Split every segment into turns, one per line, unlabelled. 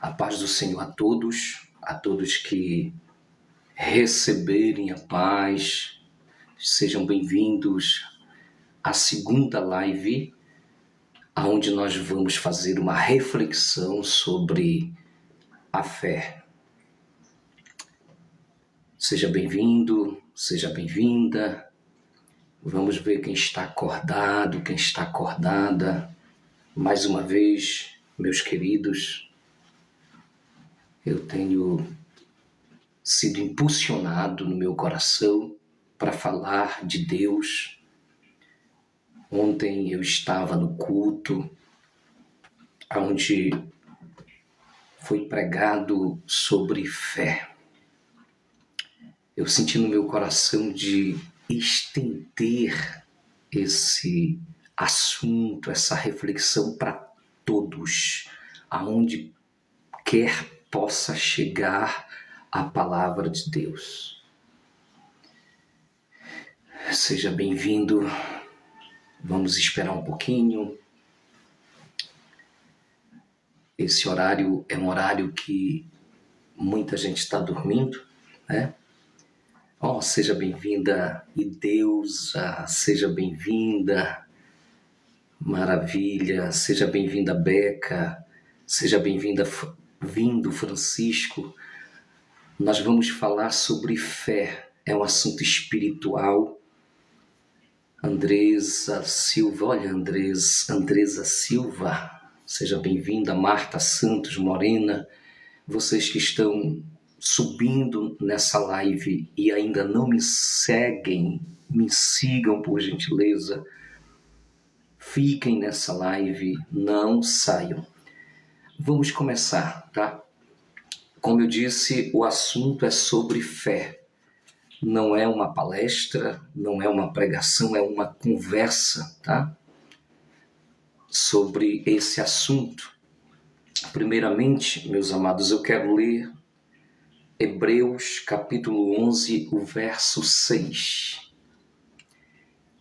A paz do Senhor a todos que receberem a paz, sejam bem-vindos à segunda live, onde nós vamos fazer uma reflexão sobre a fé. Seja bem-vindo, seja bem-vinda. Vamos ver quem está acordado, quem está acordada. Mais uma vez, meus queridos, eu tenho sido impulsionado no meu coração para falar de Deus. Ontem eu estava no culto, onde foi pregado sobre fé. Eu senti no meu coração de estender esse assunto, essa reflexão para todos, aonde quer possa chegar a palavra de Deus. Seja bem-vindo. Vamos esperar um pouquinho. Esse horário é um horário que muita gente está dormindo, né? Seja bem-vinda, Ideusa, seja bem-vinda, Maravilha, seja bem-vinda, Beca, seja bem-vinda, Francisco. Nós vamos falar sobre fé, é um assunto espiritual. Andresa Silva, Andresa Silva, seja bem-vinda, Marta Santos Morena, vocês que estão subindo nessa live e ainda não me seguem, me sigam por gentileza, fiquem nessa live, não saiam. Vamos começar, tá? Como eu disse, o assunto é sobre fé. Não é uma palestra, não é uma pregação, é uma conversa, tá? Sobre esse assunto. Primeiramente, meus amados, eu quero ler Hebreus capítulo 11, o verso 6.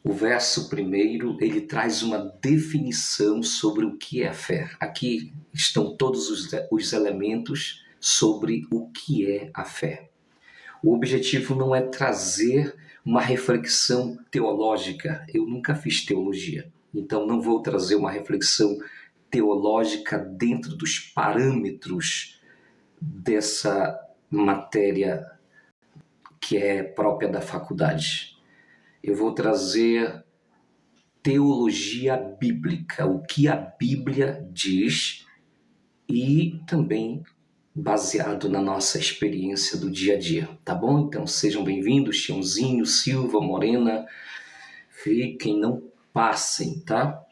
O verso primeiro, ele traz uma definição sobre o que é fé. Aqui estão todos os elementos sobre o que é a fé. O objetivo não é trazer uma reflexão teológica. Eu nunca fiz teologia, então não vou trazer uma reflexão teológica dentro dos parâmetros dessa matéria que é própria da faculdade. Eu vou trazer teologia bíblica, o que a Bíblia diz, e também baseado na nossa experiência do dia a dia, tá bom? Então sejam bem-vindos, Chãozinho, Silva, Morena, fiquem, não passem, tá?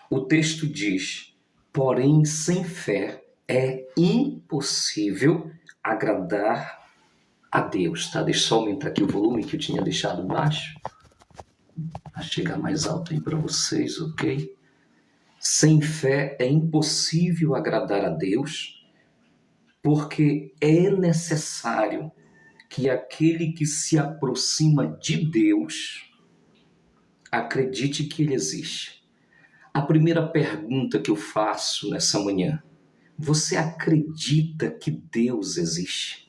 O texto diz: porém sem fé é impossível agradar a Deus, tá? Deixa eu só aumentar aqui o volume que eu tinha deixado baixo, para chegar mais alto aí para vocês, ok? Sem fé é impossível agradar a Deus, porque é necessário que aquele que se aproxima de Deus acredite que Ele existe. A primeira pergunta que eu faço nessa manhã: você acredita que Deus existe?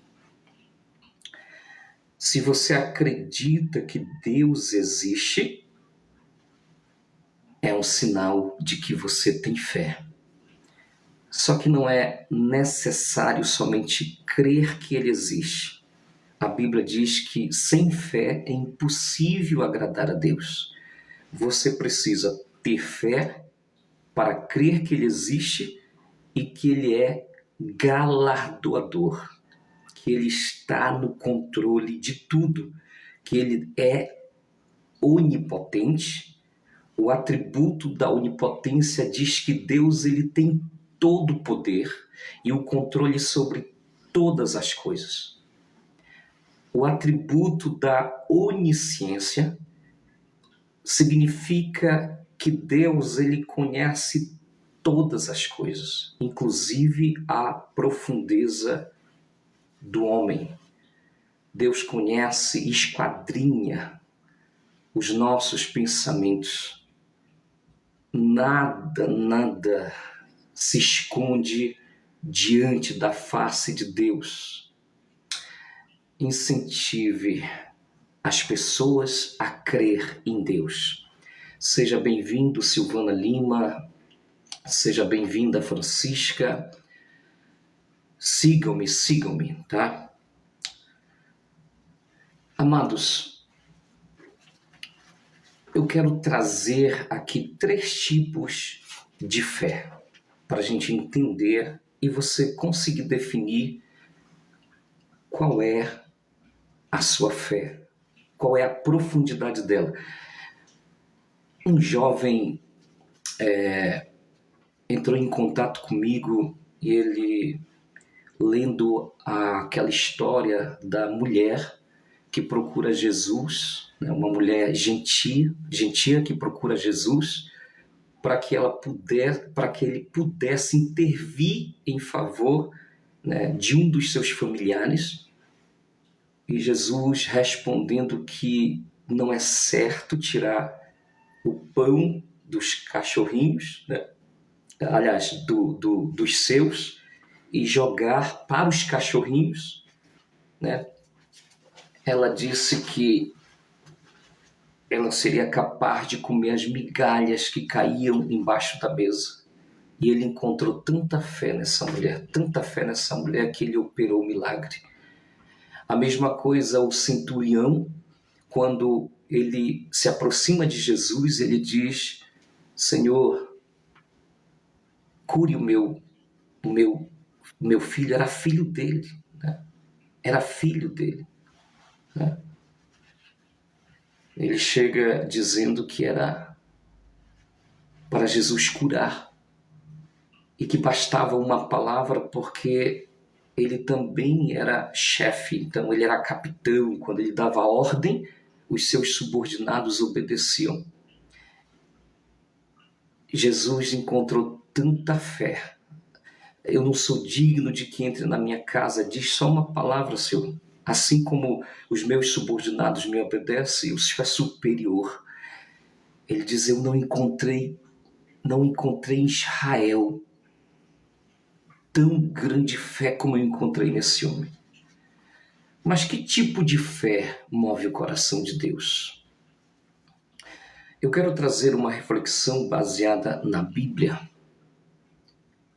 Se você acredita que Deus existe, é um sinal de que você tem fé. Só que não é necessário somente crer que Ele existe. A Bíblia diz que sem fé é impossível agradar a Deus. Você precisa ter fé para crer que Ele existe e que Ele é galardoador, que Ele está no controle de tudo, que Ele é onipotente. O atributo da onipotência diz que Deus ele tem todo o poder e o controle sobre todas as coisas. O atributo da onisciência significa que Deus ele conhece todas as coisas, inclusive a profundeza do homem. Deus conhece e esquadrinha os nossos pensamentos. Nada se esconde diante da face de Deus. Incentive as pessoas a crer em Deus. Seja bem-vindo, Silvana Lima. Seja bem-vinda, Francisca. Sigam-me, tá? Amados, eu quero trazer aqui 3 tipos de fé para a gente entender e você conseguir definir qual é a sua fé, qual é a profundidade dela. Um jovem entrou em contato comigo e ele, lendo aquela história da mulher que procura Jesus, né, uma mulher gentia que procura Jesus, para que ele pudesse intervir em favor, né, de um dos seus familiares. E Jesus respondendo que não é certo tirar o pão dos cachorrinhos, né? Aliás, dos seus, e jogar para os cachorrinhos, né? Ela disse que ela seria capaz de comer as migalhas que caíam embaixo da mesa. E ele encontrou tanta fé nessa mulher, que ele operou o milagre. A mesma coisa o centurião, quando ele se aproxima de Jesus, ele diz: Senhor, cure o meu filho. Era filho dele, né? Era filho dele, né? Ele chega dizendo que era para Jesus curar e que bastava uma palavra, porque ele também era chefe, então ele era capitão. Quando ele dava ordem, os seus subordinados obedeciam. Jesus encontrou tanta fé. Eu não sou digno de que entre na minha casa, diz só uma palavra, Senhor. Assim como os meus subordinados me obedecem, o Senhor é superior. Ele diz: eu não encontrei em Israel tão grande fé como eu encontrei nesse homem. Mas que tipo de fé move o coração de Deus? Eu quero trazer uma reflexão baseada na Bíblia.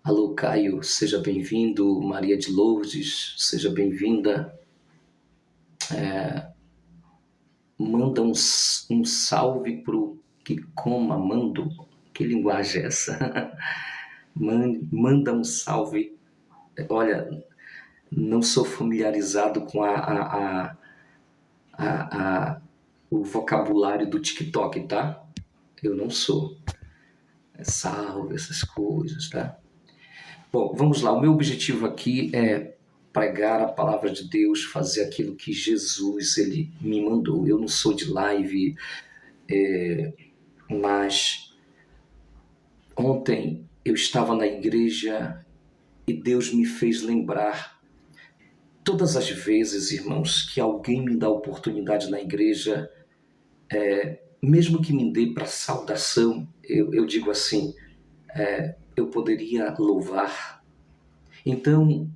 Alô, Caio, seja bem-vindo. Maria de Lourdes, seja bem-vinda. Manda um salve pro que coma, mando. Que linguagem é essa? Manda um salve. Olha, não sou familiarizado com o vocabulário do TikTok, tá? Eu não sou. Salve, essas coisas, tá? Bom, vamos lá. O meu objetivo aqui é pregar a palavra de Deus, fazer aquilo que Jesus ele me mandou. Eu não sou de live, mas ontem eu estava na igreja e Deus me fez lembrar. Todas as vezes, irmãos, que alguém me dá oportunidade na igreja, mesmo que me dê para saudação, eu digo assim, eu poderia louvar. Então,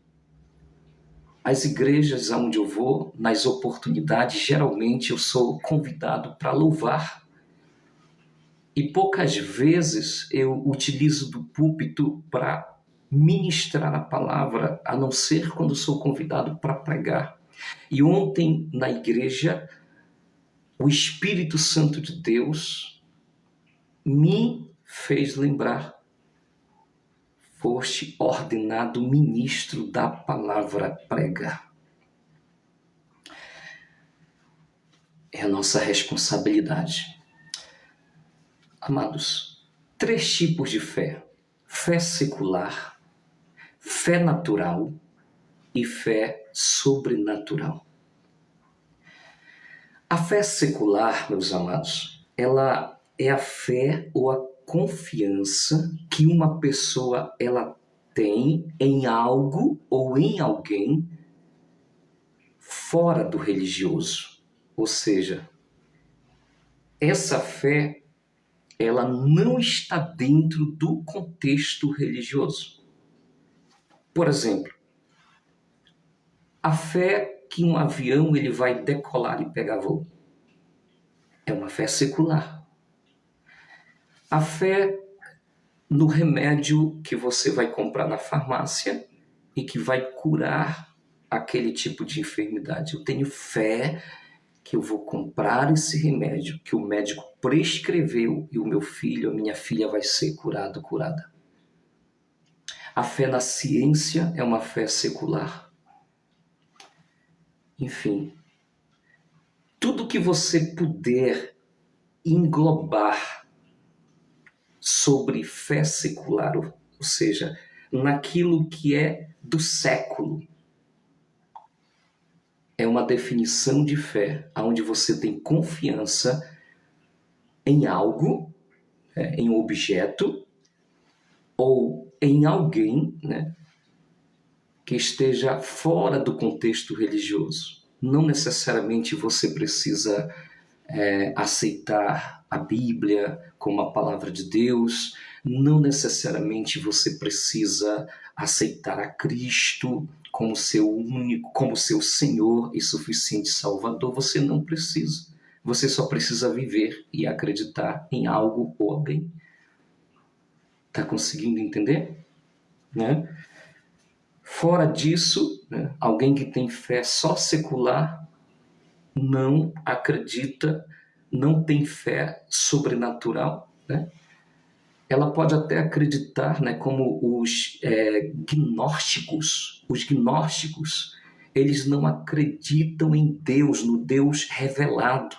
as igrejas onde eu vou, nas oportunidades, geralmente eu sou convidado para louvar. E poucas vezes eu utilizo do púlpito para ministrar a palavra, a não ser quando sou convidado para pregar. E ontem, na igreja, o Espírito Santo de Deus me fez lembrar: foste ordenado ministro da palavra, prega. É a nossa responsabilidade. Amados, 3 tipos de fé: fé secular, fé natural e fé sobrenatural. A fé secular, meus amados, ela é a fé ou a confiança que uma pessoa ela tem em algo ou em alguém fora do religioso. Ou seja, essa fé ela não está dentro do contexto religioso. Por exemplo, a fé que um avião ele vai decolar e pegar voo é uma fé secular. A fé no remédio que você vai comprar na farmácia e que vai curar aquele tipo de enfermidade. Eu tenho fé que eu vou comprar esse remédio que o médico prescreveu e o meu filho, a minha filha vai ser curado, curada. A fé na ciência é uma fé secular. Enfim, tudo que você puder englobar sobre fé secular, ou seja, naquilo que é do século, é uma definição de fé, onde você tem confiança em algo, em um objeto, ou em alguém, né, que esteja fora do contexto religioso. Não necessariamente você precisa aceitar a Bíblia como a palavra de Deus, não necessariamente você precisa aceitar a Cristo como seu único, como seu Senhor e suficiente Salvador. Você não precisa. Você só precisa viver e acreditar em algo ou alguém. Está conseguindo entender? Né? Fora disso, né, alguém que tem fé só secular não acredita, não tem fé sobrenatural, né? Ela pode até acreditar, né, como os gnósticos. Os gnósticos, eles não acreditam em Deus, no Deus revelado.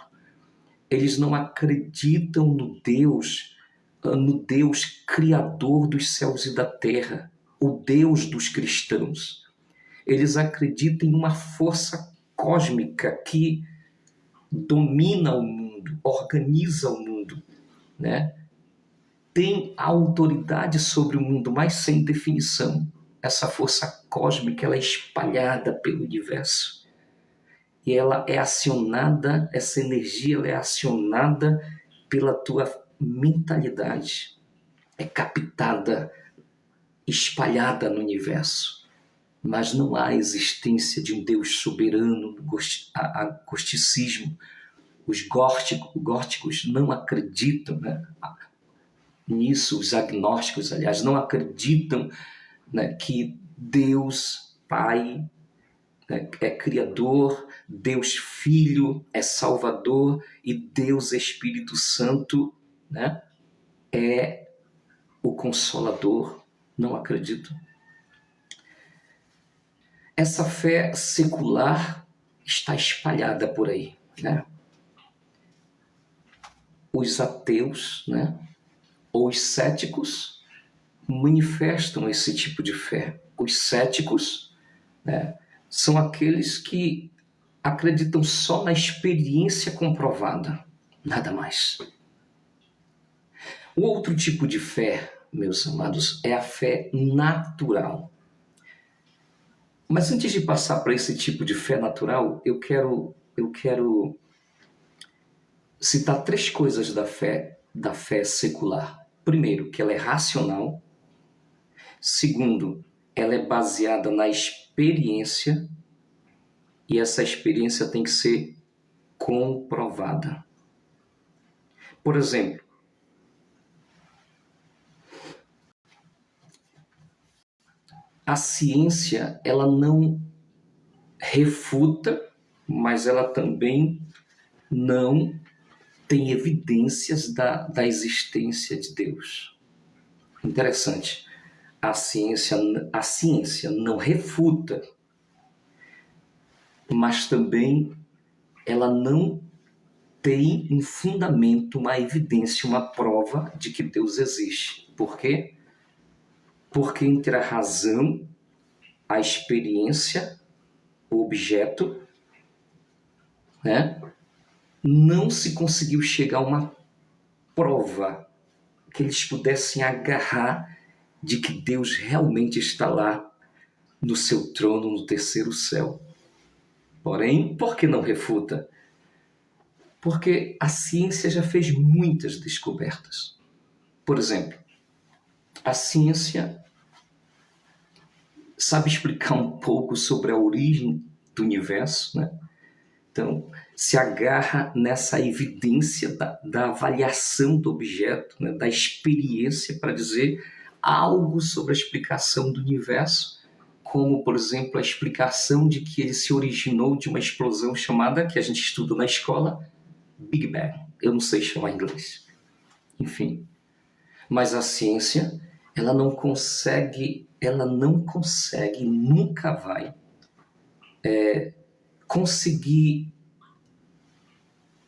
Eles não acreditam no Deus criador dos céus e da terra, o Deus dos cristãos. Eles acreditam em uma força cósmica que domina o mundo, organiza o mundo, né? Tem autoridade sobre o mundo, mas sem definição. Essa força cósmica ela é espalhada pelo universo. E ela é acionada, essa energia ela é acionada pela tua mentalidade. É captada, espalhada no universo. Mas não há existência de um Deus soberano, agnosticismo. Os góticos não acreditam, né, nisso, os agnósticos, aliás, não acreditam, né, que Deus Pai, né, é Criador, Deus Filho é Salvador e Deus Espírito Santo, né, é o Consolador. Não acreditam. Essa fé secular está espalhada por aí, né? Os ateus, né, ou os céticos manifestam esse tipo de fé. Os céticos, né, são aqueles que acreditam só na experiência comprovada, nada mais. O outro tipo de fé, meus amados, é a fé natural. Mas antes de passar para esse tipo de fé natural, eu quero citar 3 coisas da fé secular. Primeiro, que ela é racional. Segundo, ela é baseada na experiência e essa experiência tem que ser comprovada. Por exemplo, a ciência ela não refuta, mas ela também não tem evidências da existência de Deus. Interessante. A ciência não refuta, mas também ela não tem um fundamento, uma evidência, uma prova de que Deus existe. Por quê? Porque entre a razão, a experiência, o objeto, né, não se conseguiu chegar a uma prova que eles pudessem agarrar de que Deus realmente está lá no seu trono no terceiro céu. Porém, por que não refuta? Porque a ciência já fez muitas descobertas. Por exemplo, a ciência sabe explicar um pouco sobre a origem do universo, né? Então, se agarra nessa evidência da avaliação do objeto, né? Da experiência para dizer algo sobre a explicação do universo, como, por exemplo, a explicação de que ele se originou de uma explosão chamada, que a gente estuda na escola, Big Bang. Eu não sei chamar em inglês. Enfim. Mas a ciência, ela não consegue, nunca vai conseguir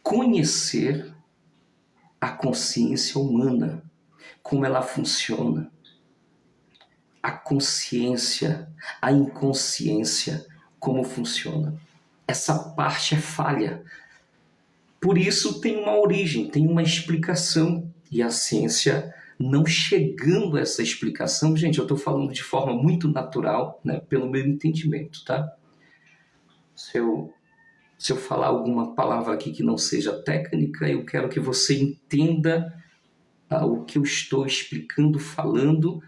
conhecer a consciência humana, como ela funciona. A consciência, a inconsciência, como funciona. Essa parte é falha. Por isso tem uma origem, tem uma explicação. E a ciência não chegando a essa explicação, gente, eu estou falando de forma muito natural, né, pelo meu entendimento, tá? Se eu falar alguma palavra aqui que não seja técnica, eu quero que você entenda o que eu estou explicando, falando,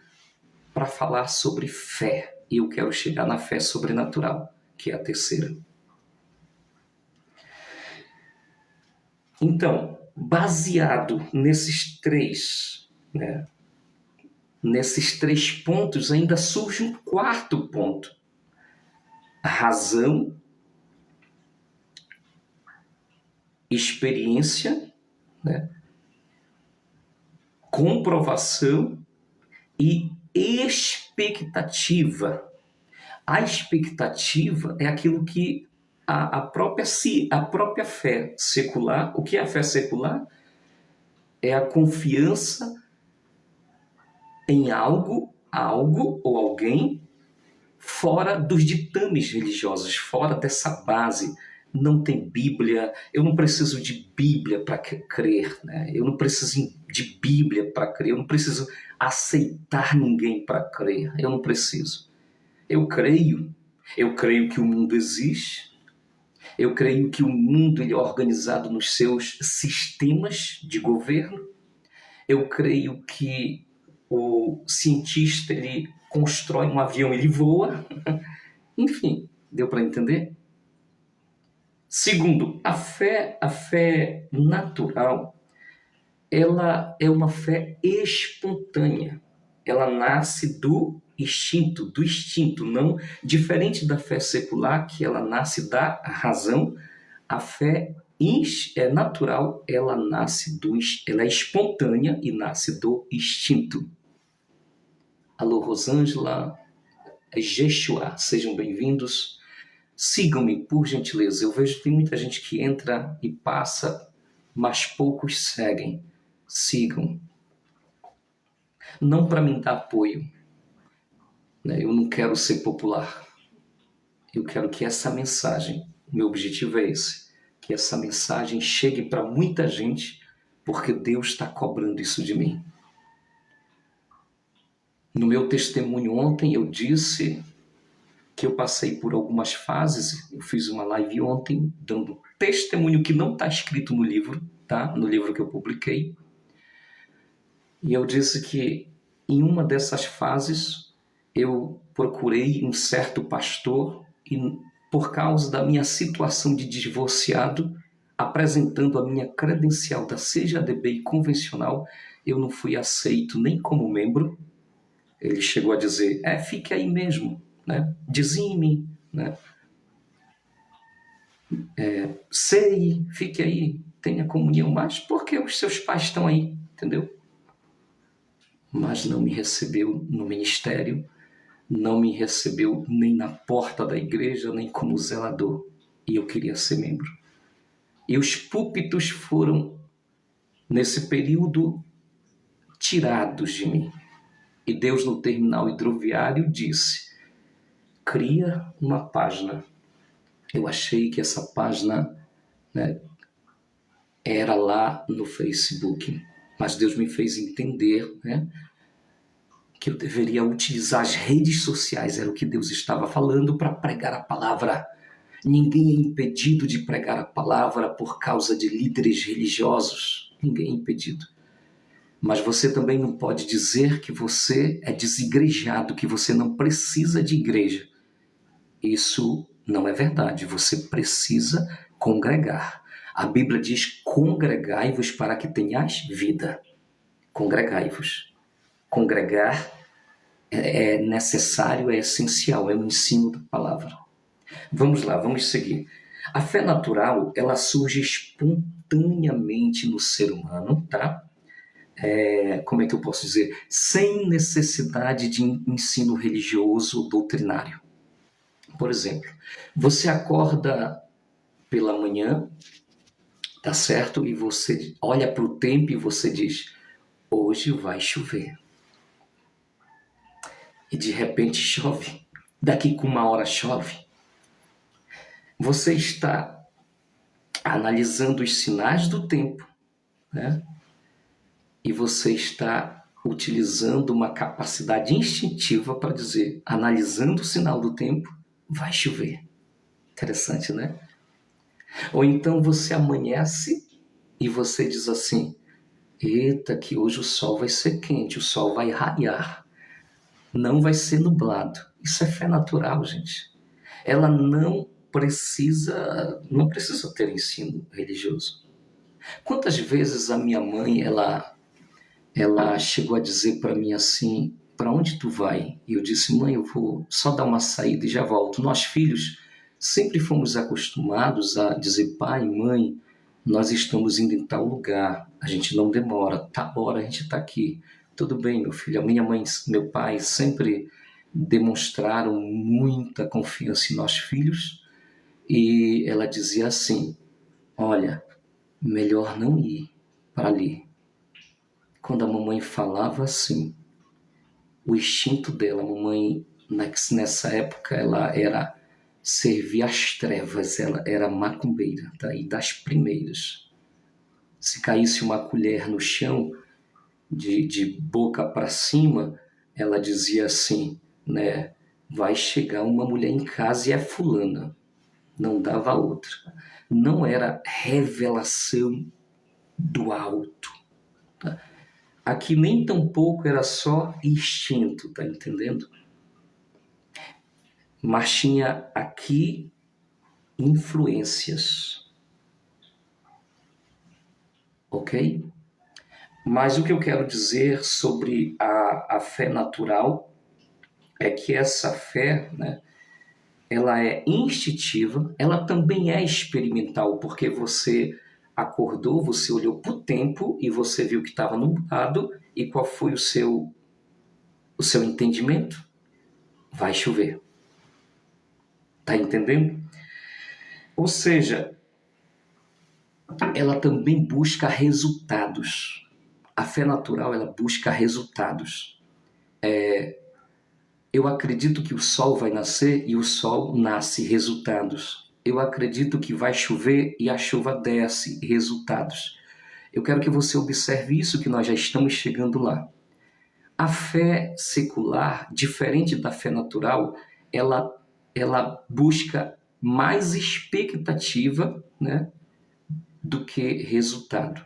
para falar sobre fé. E eu quero chegar na fé sobrenatural, que é a terceira. Então, baseado nesses três, né, nesses três pontos, ainda surge um quarto ponto. A razão, experiência, né, comprovação e expectativa. A expectativa é aquilo que a própria fé secular, o que é a fé secular? É a confiança em algo ou alguém fora dos ditames religiosos, fora dessa base. Não tem Bíblia, eu não preciso de Bíblia para crer, né? Eu não preciso de Bíblia para crer, eu não preciso aceitar ninguém para crer, eu não preciso. Eu creio que o mundo existe, eu creio que o mundo ele é organizado nos seus sistemas de governo, eu creio que o cientista ele constrói um avião, ele voa, enfim, deu para entender? Segundo, a fé natural, ela é uma fé espontânea. Ela nasce do instinto, não diferente da fé secular, que ela nasce da razão. A fé natural, ela é espontânea e nasce do instinto. Alô, Rosângela, Jeshua, sejam bem-vindos. Sigam-me, por gentileza. Eu vejo que tem muita gente que entra e passa, mas poucos seguem. Sigam. Não para me dar apoio. Né? Eu não quero ser popular. Eu quero que essa mensagem, meu objetivo é esse, que essa mensagem chegue para muita gente, porque Deus está cobrando isso de mim. No meu testemunho ontem eu disse que eu passei por algumas fases. Eu fiz uma live ontem dando testemunho que não está escrito no livro, tá? No livro que eu publiquei. E eu disse que em uma dessas fases eu procurei um certo pastor e por causa da minha situação de divorciado, apresentando a minha credencial da CJDB convencional, eu não fui aceito nem como membro. Ele chegou a dizer, fique aí mesmo, né? Dizime, né? Sei, fique aí, tenha comunhão, mas porque os seus pais estão aí, entendeu? Mas não me recebeu no ministério, não me recebeu nem na porta da igreja, nem como zelador. E eu queria ser membro. E os púlpitos foram, nesse período, tirados de mim. E Deus, no terminal hidroviário, disse, cria uma página. Eu achei que essa página, né, era lá no Facebook. Mas Deus me fez entender, né, que eu deveria utilizar as redes sociais. Era o que Deus estava falando para pregar a palavra. Ninguém é impedido de pregar a palavra por causa de líderes religiosos. Ninguém é impedido. Mas você também não pode dizer que você é desigrejado, que você não precisa de igreja. Isso não é verdade. Você precisa congregar. A Bíblia diz: congregai-vos para que tenhais vida. Congregai-vos. Congregar é necessário, é essencial, é o ensino da palavra. Vamos lá, vamos seguir. A fé natural, ela surge espontaneamente no ser humano, tá? Como é que eu posso dizer? Sem necessidade de ensino religioso ou doutrinário. Por exemplo, você acorda pela manhã, tá certo? E você olha para o tempo e você diz: hoje vai chover. E de repente chove. Daqui com 1 hora chove. Você está analisando os sinais do tempo, né? E você está utilizando uma capacidade instintiva para dizer, analisando o sinal do tempo, vai chover. Interessante, né? Ou então você amanhece e você diz assim: eita, que hoje o sol vai ser quente, o sol vai raiar, não vai ser nublado. Isso é fé natural, gente. Ela não precisa ter ensino religioso. Quantas vezes a minha mãe, ela chegou a dizer para mim assim: para onde tu vai? E eu disse: mãe, eu vou só dar uma saída e já volto. Nós filhos sempre fomos acostumados a dizer: pai, mãe, nós estamos indo em tal lugar, a gente não demora, tá hora a gente está aqui. Tudo bem, meu filho. A minha mãe e meu pai sempre demonstraram muita confiança em nós filhos, e ela dizia assim: olha, melhor não ir para ali. Quando a mamãe falava assim, o instinto dela, a mamãe nessa época ela era servir às trevas, ela era macumbeira, tá? E das primeiras. Se caísse uma colher no chão, de boca para cima, ela dizia assim, né? Vai chegar uma mulher em casa e é fulana. Não dava outra. Não era revelação do alto. Tá? Aqui nem tampouco era só instinto, tá entendendo? Mas tinha aqui influências. Ok? Mas o que eu quero dizer sobre a fé natural é que essa fé, né, ela é instintiva, ela também é experimental, porque você acordou, você olhou para o tempo e você viu que estava nublado, e qual foi o seu entendimento? Vai chover. Tá entendendo? Ou seja, ela também busca resultados. A fé natural, ela busca resultados. Eu acredito que o sol vai nascer e o sol nasce, resultados. Eu acredito que vai chover e a chuva desce, resultados. Eu quero que você observe isso, que nós já estamos chegando lá. A fé secular, diferente da fé natural, ela busca mais expectativa, né, do que resultado.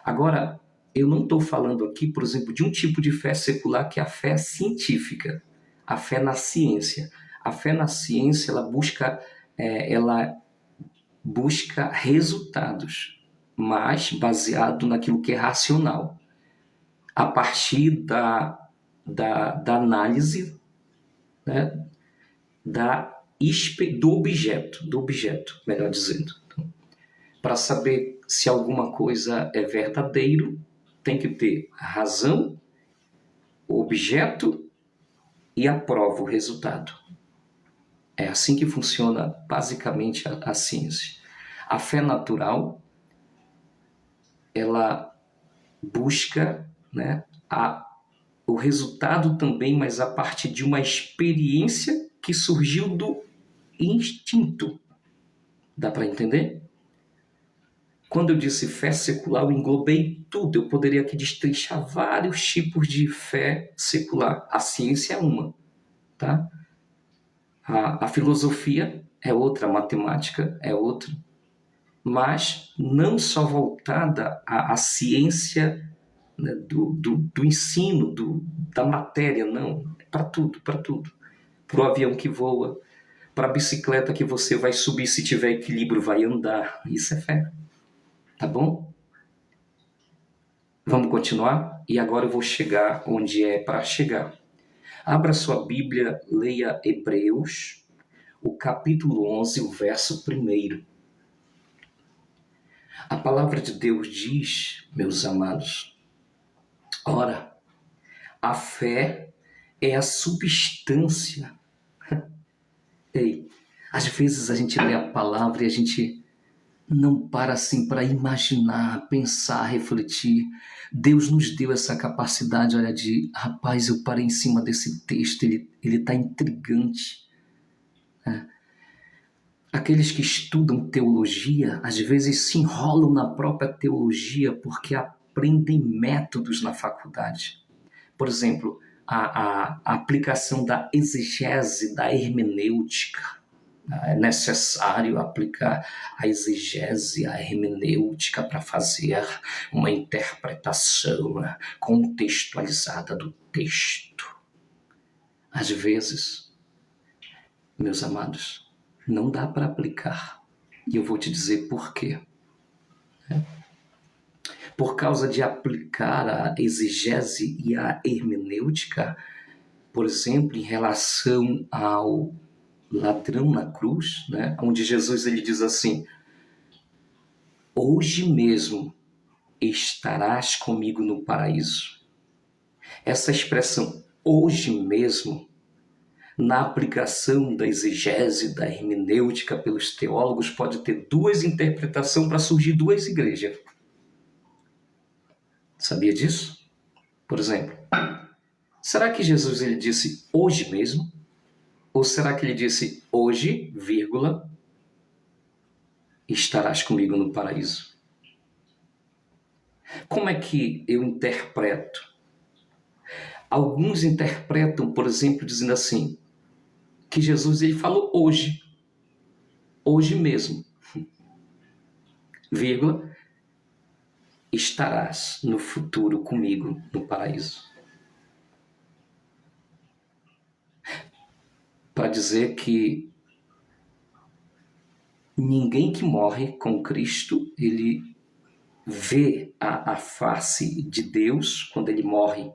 Agora, eu não estou falando aqui, por exemplo, de um tipo de fé secular que é a fé científica, a fé na ciência. A fé na ciência, ela busca resultados, mas baseado naquilo que é racional, a partir da análise, né, do objeto, melhor dizendo. Então, para saber se alguma coisa é verdadeiro, tem que ter a razão, o objeto e a prova, o resultado. É assim que funciona basicamente a ciência. A fé natural, ela busca, né, o resultado também, mas a partir de uma experiência que surgiu do instinto. Dá para entender? Quando eu disse fé secular, eu englobei tudo. Eu poderia aqui destrinchar vários tipos de fé secular. A ciência é uma, tá? A filosofia é outra, a matemática é outra. Mas não só voltada à ciência, né, do ensino, da matéria, não. É para tudo, para tudo. Para o avião que voa, para a bicicleta que você vai subir, se tiver equilíbrio, vai andar. Isso é fé. Tá bom? Vamos continuar? E agora eu vou chegar onde é para chegar. Abra sua Bíblia, leia Hebreus, o capítulo 11, o verso 1. A palavra de Deus diz, meus amados, ora, a fé é a substância. Ei, às vezes a gente lê a palavra e a gente não para assim para imaginar, pensar, refletir. Deus nos deu essa capacidade, olha, rapaz, eu parei em cima desse texto, ele está intrigante. Aqueles que estudam teologia, às vezes se enrolam na própria teologia porque aprendem métodos na faculdade. Por exemplo, a aplicação da exegese, da hermenêutica. É necessário aplicar a exegese, a hermenêutica para fazer uma interpretação contextualizada do texto. Às vezes, meus amados, não dá para aplicar. E eu vou te dizer por quê. Por causa de aplicar a exegese e a hermenêutica, por exemplo, em relação ao ladrão na cruz, né, onde Jesus ele diz assim: hoje mesmo estarás comigo no paraíso. Essa expressão hoje mesmo, na aplicação da exegese, da hermenêutica pelos teólogos, pode ter duas interpretações para surgir duas igrejas. Sabia disso? Por exemplo, será que Jesus ele disse hoje mesmo? Ou será que ele disse hoje, vírgula, estarás comigo no paraíso? Como é que eu interpreto? Alguns interpretam, por exemplo, dizendo assim, que Jesus ele falou hoje mesmo, vírgula, estarás no futuro comigo no paraíso. Para dizer que ninguém que morre com Cristo, ele vê a face de Deus quando ele morre.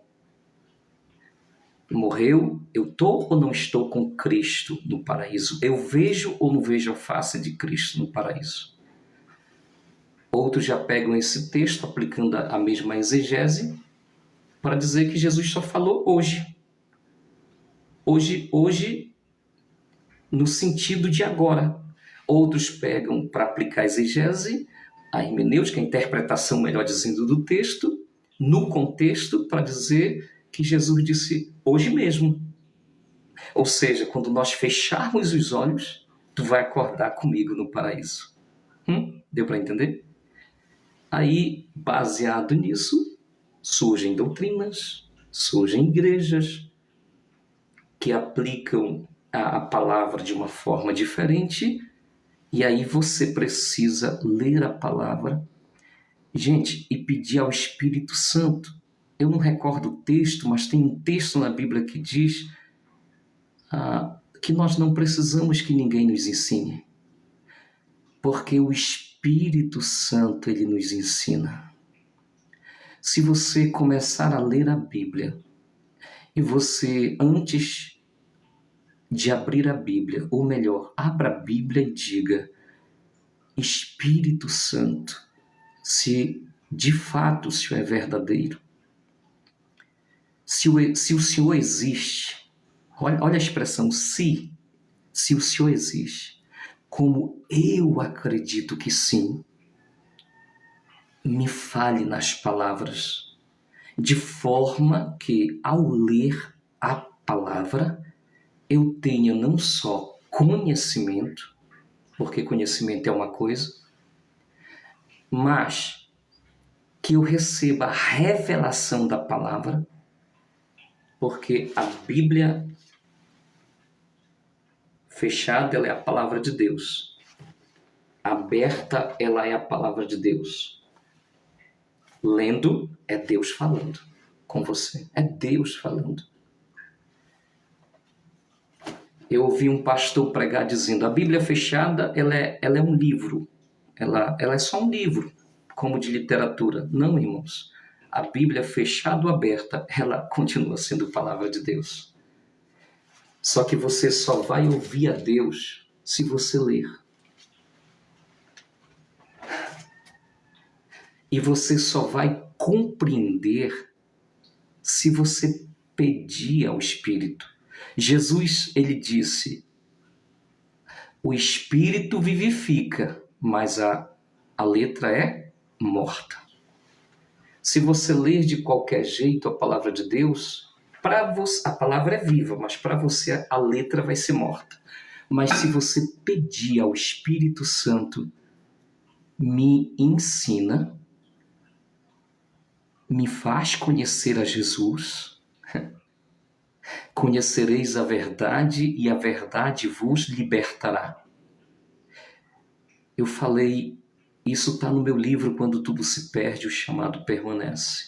Morreu, eu estou ou não estou com Cristo no paraíso? Eu vejo ou não vejo a face de Cristo no paraíso? Outros já pegam esse texto, aplicando a mesma exegese, para dizer que Jesus só falou hoje. Hoje, no sentido de agora. Outros pegam para aplicar a exegese, a hermenêutica, a interpretação, melhor dizendo, do texto, no contexto, para dizer que Jesus disse hoje mesmo. Ou seja, quando nós fecharmos os olhos, tu vai acordar comigo no paraíso. Deu para entender? Aí, baseado nisso, surgem doutrinas, surgem igrejas que aplicam a palavra de uma forma diferente, e aí você precisa ler a palavra, gente, e pedir ao Espírito Santo. Eu não recordo o texto, mas tem um texto na Bíblia que diz que nós não precisamos que ninguém nos ensine, porque o Espírito Santo ele nos ensina. Se você começar a ler a Bíblia e você, antes de abrir a Bíblia, ou melhor, abra a Bíblia e diga: Espírito Santo, se de fato o Senhor é verdadeiro, se o Senhor existe, olha a expressão se o Senhor existe, como eu acredito que sim, me fale nas palavras, de forma que ao ler a palavra eu tenha não só conhecimento, porque conhecimento é uma coisa, mas que eu receba a revelação da palavra, porque a Bíblia fechada ela é a palavra de Deus, aberta ela é a palavra de Deus. Lendo é Deus falando com você. É Deus falando. Eu ouvi um pastor pregar dizendo: a Bíblia fechada, ela é um livro. Ela é só um livro, como de literatura. Não, irmãos. A Bíblia fechada ou aberta, ela continua sendo palavra de Deus. Só que você só vai ouvir a Deus se você ler. E você só vai compreender se você pedir ao Espírito. Jesus, ele disse: o Espírito vivifica, mas a letra é morta. Se você ler de qualquer jeito a palavra de Deus, para você a palavra é viva, mas para você a letra vai ser morta. Mas se você pedir ao Espírito Santo, me ensina, me faz conhecer a Jesus, conhecereis a verdade e a verdade vos libertará. Eu falei, isso está no meu livro, Quando Tudo Se Perde, o chamado permanece.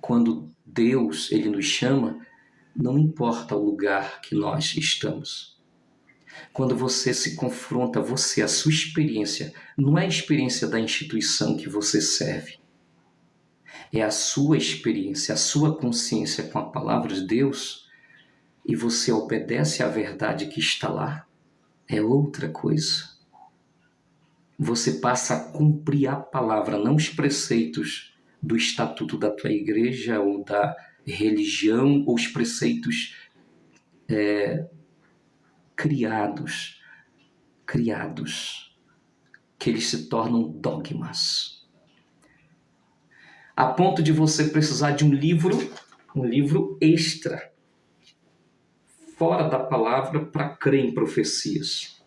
Quando Deus, ele nos chama, não importa o lugar que nós estamos. Quando você se confronta, a sua experiência, não é a experiência da instituição que você serve. É a sua experiência, a sua consciência com a palavra de Deus, e você obedece à verdade que está lá. É outra coisa. Você passa a cumprir a palavra, não os preceitos do estatuto da tua igreja ou da religião, ou os preceitos criados, que eles se tornam dogmas. A ponto de você precisar de um livro extra, fora da palavra, para crer em profecias.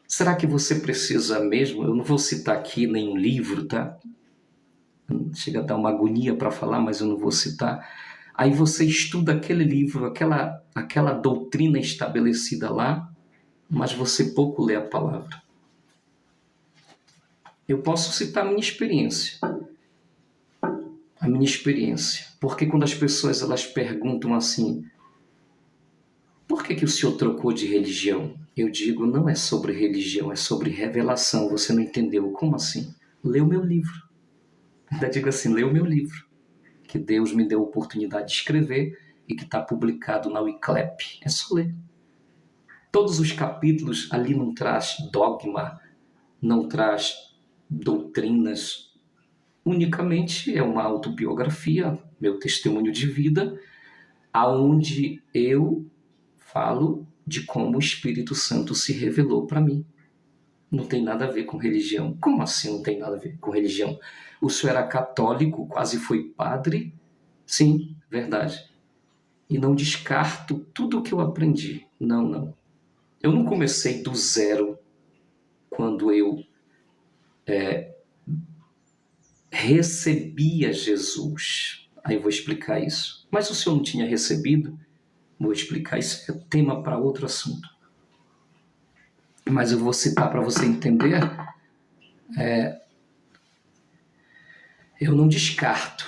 Será que você precisa mesmo? Eu não vou citar aqui nenhum livro, tá? Chega a dar uma agonia para falar, mas eu não vou citar. Aí você estuda aquele livro, aquela doutrina estabelecida lá, mas você pouco lê a palavra. Eu posso citar a minha experiência. Porque quando as pessoas elas perguntam assim: por que o senhor trocou de religião? Eu digo, não é sobre religião, é sobre revelação. Você não entendeu? Como assim? Lê o meu livro. Ainda digo assim, lê o meu livro, que Deus me deu a oportunidade de escrever e que está publicado na Wiclap. É só ler. Todos os capítulos ali não traz dogma, não traz doutrinas. Unicamente é uma autobiografia, meu testemunho de vida, aonde eu falo de como o Espírito Santo se revelou para mim. Não tem nada a ver com religião. Como assim não tem nada a ver com religião? O senhor era católico, quase foi padre? Sim, verdade. E não descarto tudo o que eu aprendi. Não. Eu não comecei do zero quando eu recebia Jesus. Aí eu vou explicar isso. Mas o senhor não tinha recebido? Vou explicar, isso é tema para outro assunto. Mas eu vou citar para você entender. Eu não descarto,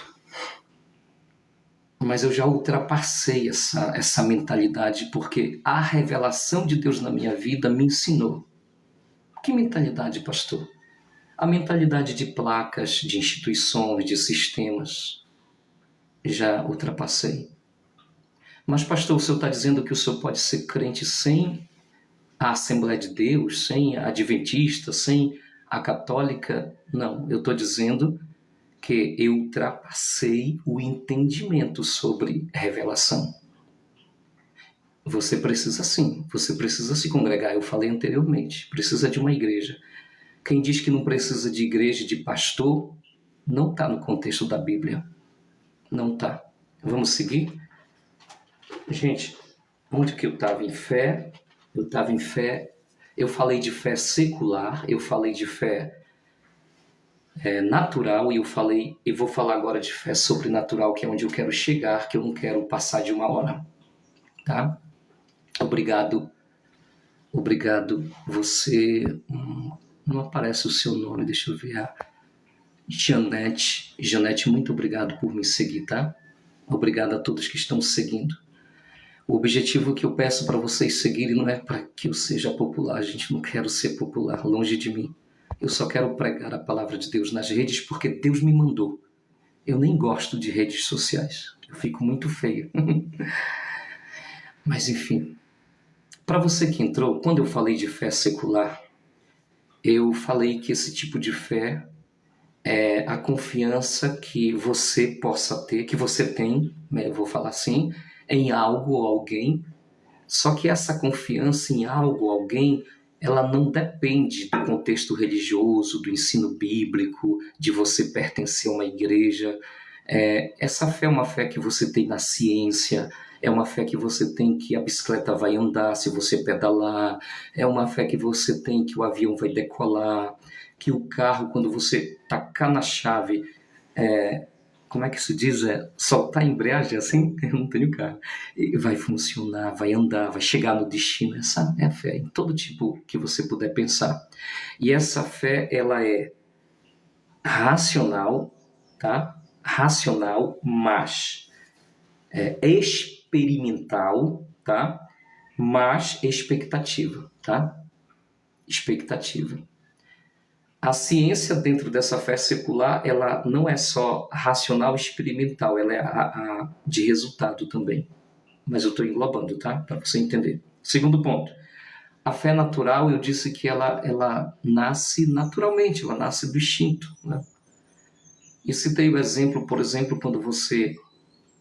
mas eu já ultrapassei essa mentalidade, porque a revelação de Deus na minha vida me ensinou. Que mentalidade, pastor? A mentalidade de placas, de instituições, de sistemas. Já ultrapassei. Mas, pastor, o senhor está dizendo que o senhor pode ser crente sem a Assembleia de Deus, sem a Adventista, sem a Católica? Não, eu estou dizendo que eu ultrapassei o entendimento sobre revelação. Você precisa se congregar. Eu falei anteriormente, precisa de uma igreja. Quem diz que não precisa de igreja, de pastor, não está no contexto da Bíblia. Não está. Vamos seguir? Gente, onde que eu estava em fé? Eu estava em fé. Eu falei de fé secular, eu falei de fé natural, e vou falar agora de fé sobrenatural, que é onde eu quero chegar, que eu não quero passar de 1 hora. Tá? Obrigado. Você... não aparece o seu nome, deixa eu ver. Janete, muito obrigado por me seguir, tá? Obrigado a todos que estão seguindo. O objetivo que eu peço para vocês seguirem não é para que eu seja popular, gente, não quero ser popular, longe de mim. Eu só quero pregar a palavra de Deus nas redes porque Deus me mandou. Eu nem gosto de redes sociais, eu fico muito feio. Mas enfim, para você que entrou, quando eu falei de fé secular, eu falei que esse tipo de fé é a confiança que você possa ter, que você tem, eu vou falar assim, em algo ou alguém. Só que essa confiança em algo ou alguém, ela não depende do contexto religioso, do ensino bíblico, de você pertencer a uma igreja. Essa fé é uma fé que você tem na ciência, é uma fé que você tem que a bicicleta vai andar se você pedalar, é uma fé que você tem que o avião vai decolar, que o carro, quando você tacar na chave, como é que se diz? Soltar a embreagem assim? Eu não tenho carro. E vai funcionar, vai andar, vai chegar no destino. Essa é a fé, em todo tipo que você puder pensar. E essa fé, ela é racional, tá? Racional, mas experimental, tá? Mas expectativa, tá? Expectativa. A ciência dentro dessa fé secular, ela não é só racional experimental, ela é a de resultado também. Mas eu estou englobando, tá? Para você entender. Segundo ponto. A fé natural, eu disse que ela nasce naturalmente, ela nasce do instinto, né? E citei o exemplo, por exemplo, quando você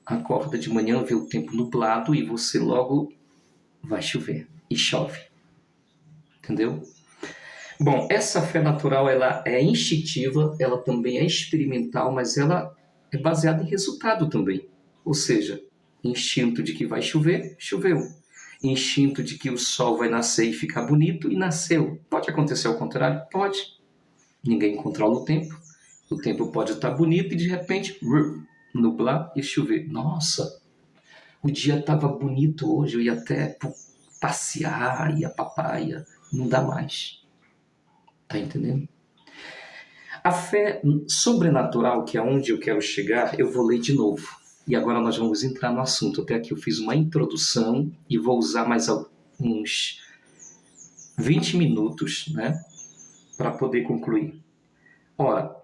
acorda de manhã, vê o tempo nublado e você logo vai chover. E chove. Entendeu? Bom, essa fé natural, ela é instintiva, ela também é experimental, mas ela é baseada em resultado também. Ou seja, instinto de que vai chover, choveu. Instinto de que o sol vai nascer e ficar bonito, e nasceu. Pode acontecer ao contrário? Pode. Ninguém controla o tempo. O tempo pode estar bonito e de repente nublar e chover. Nossa, o dia estava bonito hoje, eu ia até passear, ia pra praia. Não dá mais. Tá entendendo? A fé sobrenatural, que é onde eu quero chegar, eu vou ler de novo. E agora nós vamos entrar no assunto. Até aqui eu fiz uma introdução e vou usar mais uns 20 minutos, né, para poder concluir. Ora,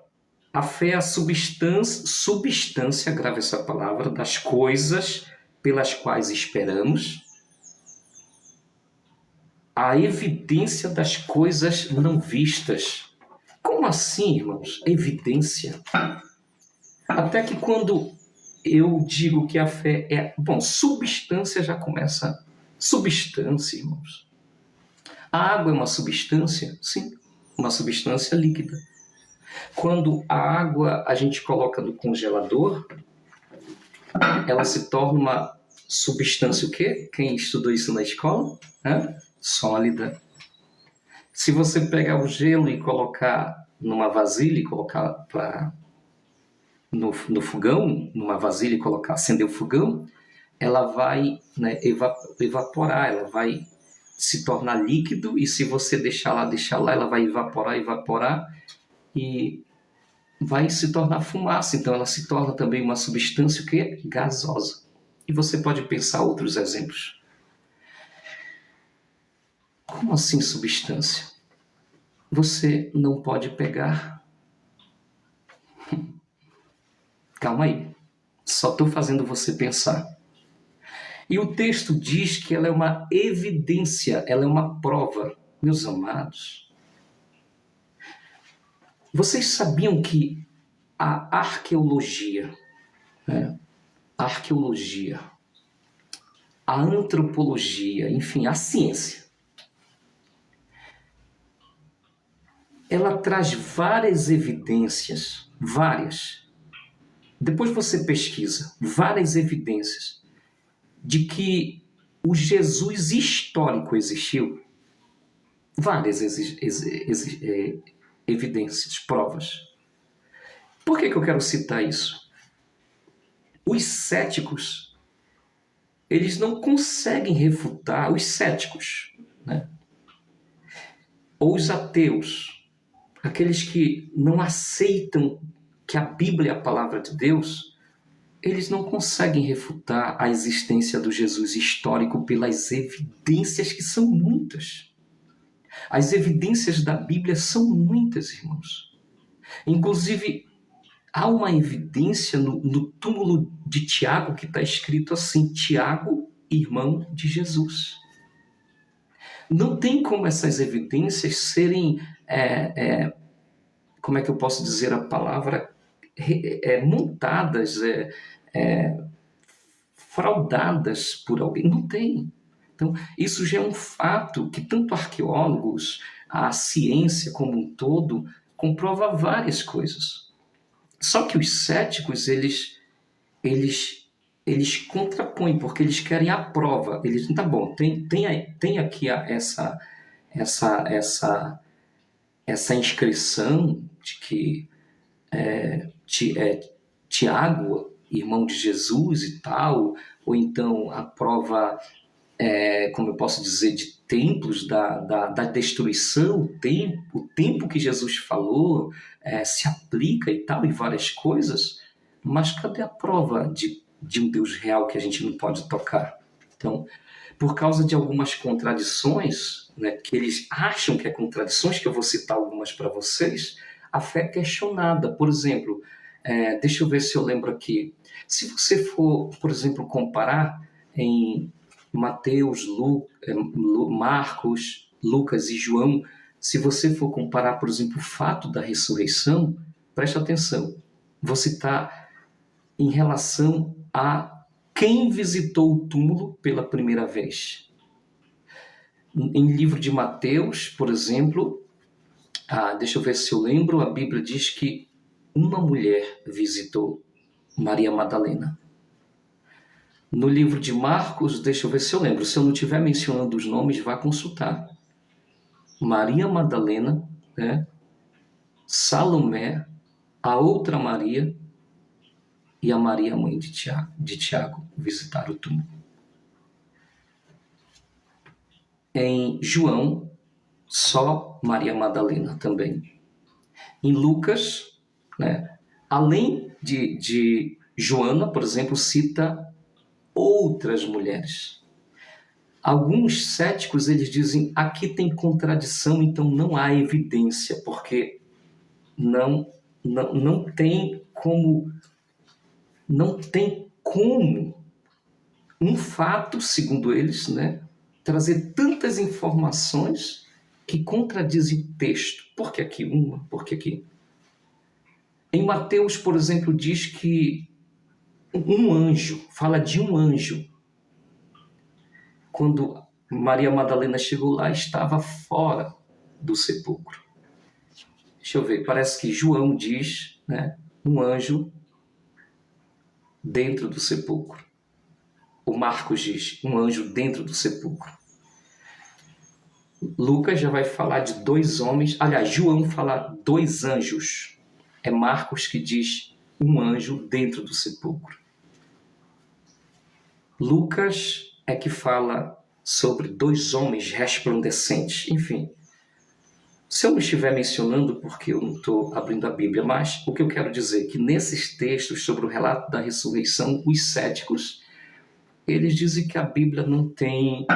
a fé é a substância, grave essa palavra, das coisas pelas quais esperamos, a evidência das coisas não vistas. Como assim, irmãos? Evidência. Até que quando eu digo que a fé é... Bom, substância já começa. Substância, irmãos. A água é uma substância? Sim, uma substância líquida. Quando a água a gente coloca no congelador, ela se torna uma substância o quê? Quem estudou isso na escola? Sólida. Se você pegar o gelo e colocar numa vasilha e colocar no fogão, numa vasilha e colocar, acender o fogão, ela vai, né, evaporar, ela vai se tornar líquido, e se você deixar lá, ela vai evaporar e vai se tornar fumaça. Então ela se torna também uma substância que é gasosa. E você pode pensar outros exemplos. Como assim substância? Você não pode pegar... Calma aí. Só estou fazendo você pensar. E o texto diz que ela é uma evidência, ela é uma prova. Meus amados, vocês sabiam que a arqueologia, a antropologia, enfim, a ciência, ela traz várias evidências, várias. Depois você pesquisa, várias evidências de que o Jesus histórico existiu. Várias evidências, provas. Por que eu quero citar isso? Os céticos, eles não conseguem refutar, os céticos, né? Ou os ateus, aqueles que não aceitam que a Bíblia é a palavra de Deus, eles não conseguem refutar a existência do Jesus histórico pelas evidências que são muitas. As evidências da Bíblia são muitas, irmãos. Inclusive, há uma evidência no túmulo de Tiago que está escrito assim: Tiago, irmão de Jesus. Não tem como essas evidências serem, como é que eu posso dizer a palavra, montadas, fraudadas por alguém. Não tem. Então, isso já é um fato que tanto arqueólogos, a ciência como um todo, comprova várias coisas. Só que os céticos, eles contrapõem, porque eles querem a prova. Eles, tá bom, tem aqui essa inscrição de que Tiago, irmão de Jesus e tal, ou então a prova, como eu posso dizer, de templos da destruição, o tempo que Jesus falou se aplica e tal, e várias coisas, mas cadê a prova de um Deus real que a gente não pode tocar? Então, por causa de algumas contradições, né, que eles acham que é contradições, que eu vou citar algumas para vocês, a fé é questionada. Por exemplo, deixa eu ver se eu lembro aqui. Se você for, por exemplo, comparar em Mateus, Marcos, Lucas e João, se você for comparar, por exemplo, o fato da ressurreição, preste atenção, vou citar em relação a quem visitou o túmulo pela primeira vez. Em livro de Mateus, por exemplo, deixa eu ver se eu lembro, a Bíblia diz que uma mulher visitou Maria Madalena. No livro de Marcos, deixa eu ver se eu lembro, se eu não estiver mencionando os nomes, vá consultar. Maria Madalena, né? Salomé, a outra Maria e a Maria, mãe de Tiago, visitaram o túmulo. Em João, só Maria Madalena também. Em Lucas, né, além de Joana, por exemplo, cita outras mulheres. Alguns céticos, eles dizem, aqui tem contradição, então não há evidência, porque não tem como um fato, segundo eles, né, trazer tantas informações que contradizem o texto. Por que aqui uma? Por que aqui? Em Mateus, por exemplo, diz que um anjo, fala de um anjo. Quando Maria Madalena chegou lá, estava fora do sepulcro. Deixa eu ver, parece que João diz, né, um anjo dentro do sepulcro. O Marcos diz, um anjo dentro do sepulcro. Lucas já vai falar de 2 homens, aliás, João fala 2 anjos. É Marcos que diz um anjo dentro do sepulcro. Lucas é que fala sobre 2 homens resplandecentes. Enfim, se eu não estiver mencionando, porque eu não estou abrindo a Bíblia, mas o que eu quero dizer é que nesses textos sobre o relato da ressurreição, os céticos, eles dizem que a Bíblia não tem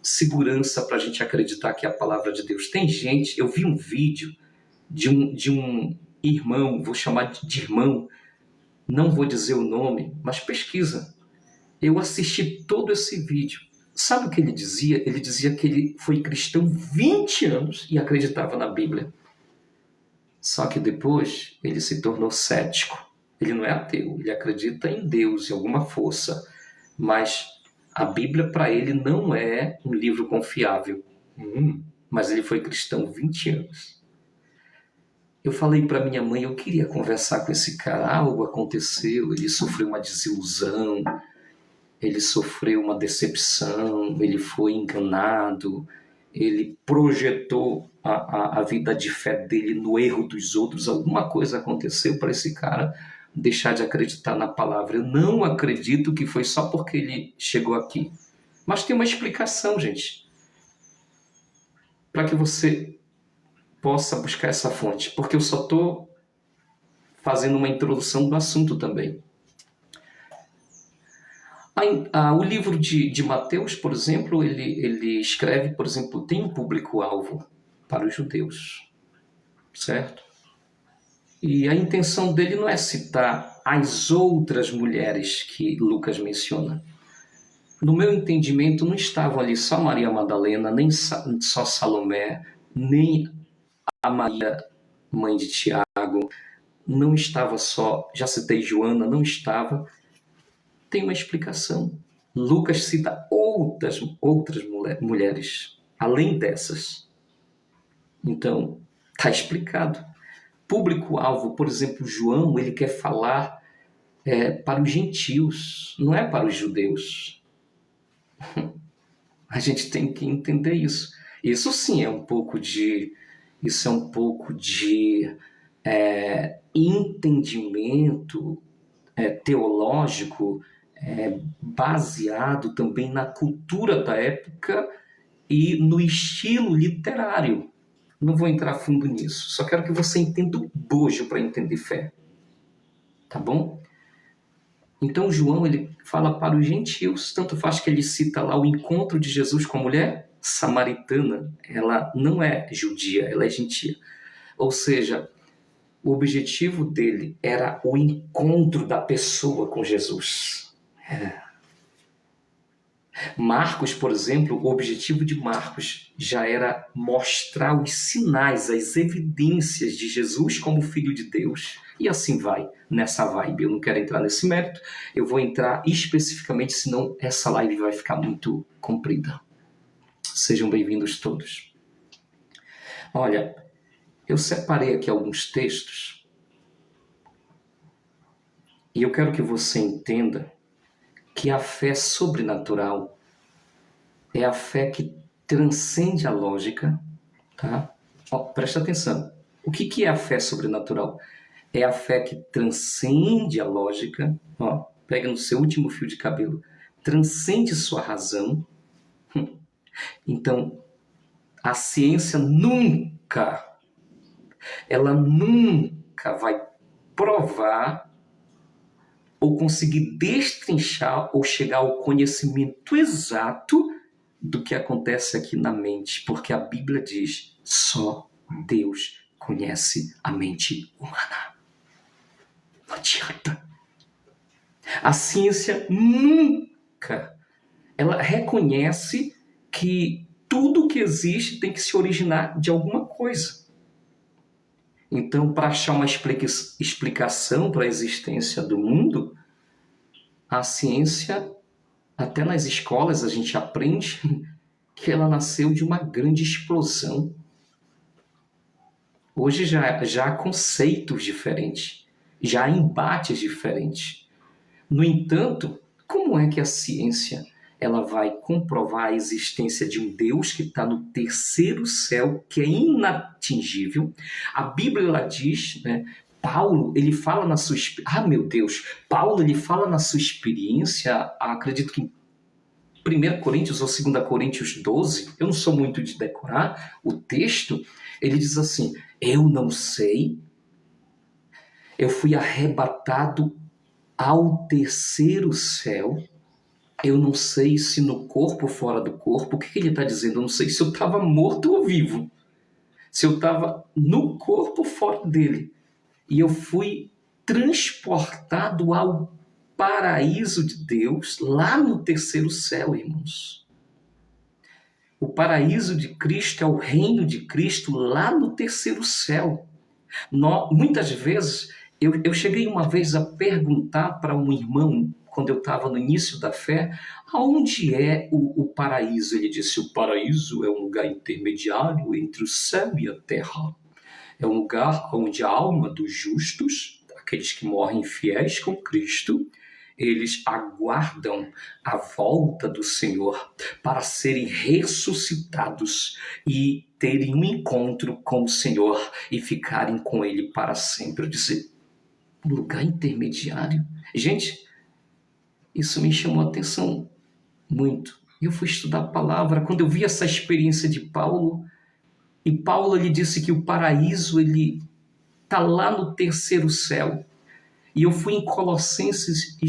segurança para a gente acreditar que é a palavra de Deus. Tem gente, eu vi um vídeo de um irmão, vou chamar de irmão, não vou dizer o nome, mas pesquisa. Eu assisti todo esse vídeo. Sabe o que ele dizia? Ele dizia que ele foi cristão 20 anos e acreditava na Bíblia. Só que depois ele se tornou cético. Ele não é ateu, ele acredita em Deus, em alguma força. Mas a Bíblia para ele não é um livro confiável. Mas ele foi cristão 20 anos. Eu falei para minha mãe, eu queria conversar com esse cara. Algo aconteceu, ele sofreu uma desilusão, ele sofreu uma decepção, ele foi enganado, ele projetou a vida de fé dele no erro dos outros. Alguma coisa aconteceu para esse cara deixar de acreditar na palavra. Eu não acredito que foi só porque ele chegou aqui. Mas tem uma explicação, gente. Para que você possa buscar essa fonte, porque eu só estou fazendo uma introdução do assunto também. O livro de Mateus, por exemplo, ele escreve, por exemplo, tem um público-alvo para os judeus, certo? E a intenção dele não é citar as outras mulheres que Lucas menciona. No meu entendimento, não estavam ali só Maria Madalena, nem só Salomé, nem a Maria, mãe de Tiago, não estava só, já citei Joana, não estava. Tem uma explicação. Lucas cita outras mulheres, além dessas. Então, está explicado. Público-alvo, por exemplo, João, ele quer falar para os gentios, não é para os judeus. A gente tem que entender isso. Isso sim é um pouco de entendimento teológico, baseado também na cultura da época e no estilo literário. Não vou entrar fundo nisso, só quero que você entenda o bojo para entender fé. Tá bom? Então João, ele fala para os gentios, tanto faz que ele cita lá o encontro de Jesus com a mulher samaritana. Ela não é judia, ela é gentia. Ou seja, o objetivo dele era o encontro da pessoa com Jesus. Marcos, por exemplo, o objetivo de Marcos já era mostrar os sinais, as evidências de Jesus como Filho de Deus. E assim vai, nessa vibe. Eu não quero entrar nesse mérito, eu vou entrar especificamente, senão essa live vai ficar muito comprida. Sejam bem-vindos todos. Olha, eu separei aqui alguns textos e eu quero que você entenda que a fé sobrenatural é a fé que transcende a lógica, tá? Presta atenção. O que é a fé sobrenatural? É a fé que transcende a lógica, pega no seu último fio de cabelo, transcende sua razão. Então, a ciência ela nunca vai provar ou conseguir destrinchar ou chegar ao conhecimento exato do que acontece aqui na mente, porque a Bíblia diz, só Deus conhece a mente humana. Não adianta. A ciência nunca, ela reconhece que tudo que existe tem que se originar de alguma coisa. Então, para achar uma explicação para a existência do mundo, a ciência, até nas escolas a gente aprende que ela nasceu de uma grande explosão. Hoje já há conceitos diferentes, já há embates diferentes. No entanto, como é que a ciência ela vai comprovar a existência de um Deus que está no terceiro céu, que é inatingível? A Bíblia ela diz, né? Paulo, ele fala na sua Paulo, ele fala na sua experiência, acredito que em 1 Coríntios ou 2 Coríntios 12, eu não sou muito de decorar o texto, ele diz assim, eu não sei, eu fui arrebatado ao terceiro céu, eu não sei se no corpo ou fora do corpo. O que ele está dizendo? Eu não sei se eu estava morto ou vivo. Se eu estava no corpo ou fora dele. E eu fui transportado ao paraíso de Deus, lá no terceiro céu, irmãos. O paraíso de Cristo é o reino de Cristo lá no terceiro céu. Muitas vezes, eu cheguei uma vez a perguntar para um irmão, quando eu estava no início da fé, aonde é o paraíso? Ele disse, o paraíso é um lugar intermediário entre o céu e a terra. É um lugar onde a alma dos justos, aqueles que morrem fiéis com Cristo, eles aguardam a volta do Senhor para serem ressuscitados e terem um encontro com o Senhor e ficarem com Ele para sempre. Eu disse, um lugar intermediário? Gente, isso me chamou a atenção muito. Eu fui estudar a palavra. Quando eu vi essa experiência de Paulo, E Paulo lhe disse que o paraíso ele está lá no terceiro céu. E eu fui em Colossenses e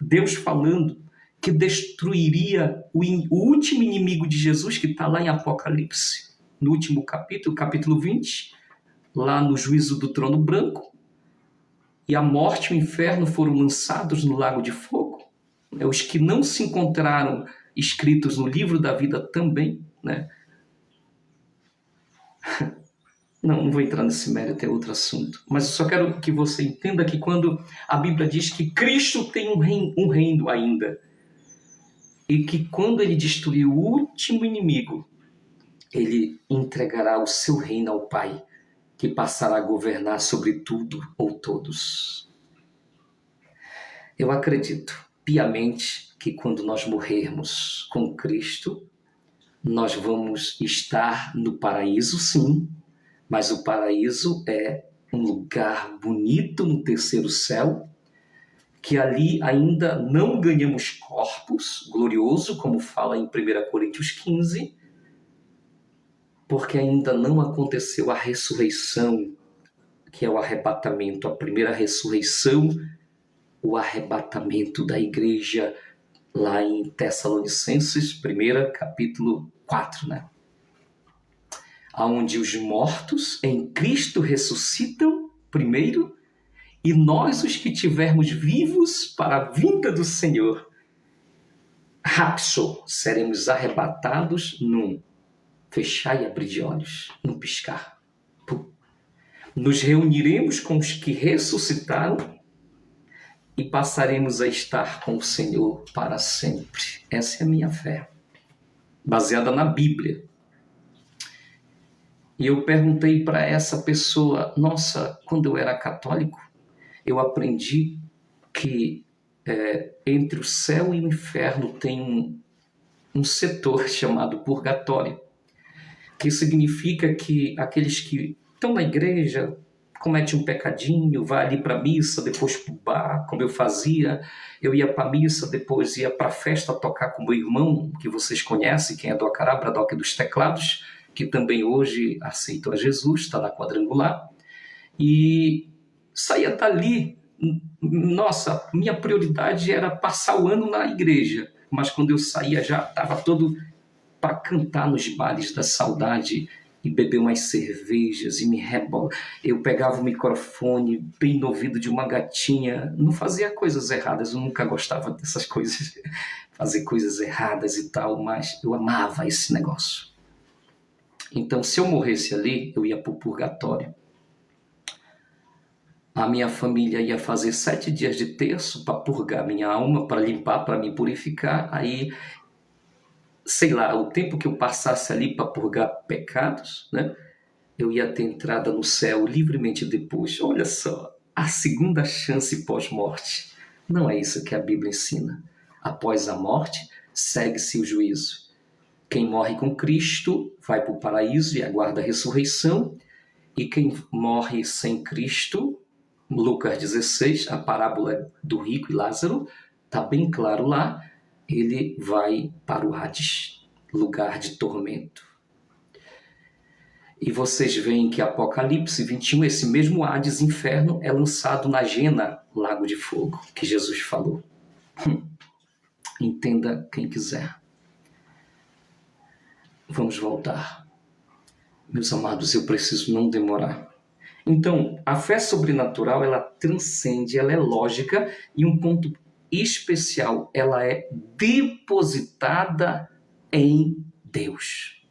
Deus falando que destruiria o último inimigo de Jesus, que está lá em Apocalipse, no último capítulo, capítulo 20, lá no juízo do trono branco. E a morte e o inferno foram lançados no lago de fogo. Os que não se encontraram escritos no livro da vida também, né? Não vou entrar nesse mérito, é outro assunto. Mas eu só quero que você entenda que quando a Bíblia diz que Cristo tem um reino ainda, e que quando ele destruir o último inimigo, ele entregará o seu reino ao Pai, que passará a governar sobre tudo ou todos. Eu acredito piamente que quando nós morrermos com Cristo, nós vamos estar no paraíso, sim, mas o paraíso é um lugar bonito no terceiro céu, que ali ainda não ganhamos corpos glorioso, como fala em 1 Coríntios 15, porque ainda não aconteceu a ressurreição, que é o arrebatamento, a primeira ressurreição, o arrebatamento da igreja, lá em Tessalonicenses, 1 capítulo 4, né? Onde os mortos em Cristo ressuscitam primeiro, e nós, os que tivermos vivos para a vinda do Senhor, rapso, seremos arrebatados num fechar e abrir de olhos, num piscar. Nos reuniremos com os que ressuscitaram e passaremos a estar com o Senhor para sempre. Essa é a minha fé, baseada na Bíblia. E eu perguntei para essa pessoa, nossa, quando eu era católico, eu aprendi que entre o céu e o inferno tem um setor chamado purgatório, que significa que aqueles que estão na igreja, cometem um pecadinho, vai ali para a missa, depois para o bar, como eu fazia, eu ia para a missa, depois ia para a festa tocar com meu irmão, que vocês conhecem, quem é do Acará, Bradock dos Teclados, que também hoje aceitou a Jesus, está na Quadrangular, e saía dali. Nossa, minha prioridade era passar o ano na igreja, mas quando eu saía já estava todo para cantar nos bares da saudade e beber umas cervejas e me rebolar. Eu pegava o microfone bem no ouvido de uma gatinha, não fazia coisas erradas, eu nunca gostava dessas coisas, fazer coisas erradas e tal, mas eu amava esse negócio. Então, se eu morresse ali, eu ia para o purgatório. A minha família ia fazer 7 dias de terço para purgar minha alma, para limpar, para me purificar. Aí, sei lá, o tempo que eu passasse ali para purgar pecados, né, eu ia ter entrada no céu livremente depois. Olha só, a segunda chance pós-morte. Não é isso que a Bíblia ensina. Após a morte, segue-se o juízo. Quem morre com Cristo vai para o paraíso e aguarda a ressurreição. E quem morre sem Cristo, Lucas 16, a parábola do rico e Lázaro, está bem claro lá, ele vai para o Hades, lugar de tormento. E vocês veem que Apocalipse 21, esse mesmo Hades, inferno, é lançado na Gena, lago de fogo, que Jesus falou. Entenda quem quiser. Vamos voltar. Meus amados, eu preciso não demorar. Então, a fé sobrenatural, ela transcende, ela é lógica, e um ponto especial, ela é depositada em Deus.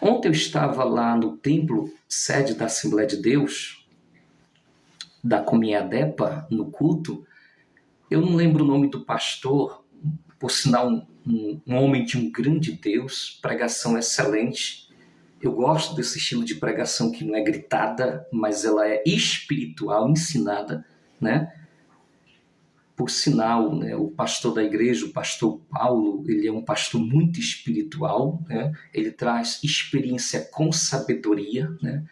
Ontem eu estava lá no templo, sede da Assembleia de Deus, da Comunhadepa, no culto. Eu não lembro o nome do pastor, por sinal um homem de um grande Deus, pregação excelente. Eu gosto desse estilo de pregação que não é gritada, mas ela é espiritual, ensinada, né? Por sinal, né, o pastor da igreja, o pastor Paulo, ele é um pastor muito espiritual, né? Ele traz experiência com sabedoria, né?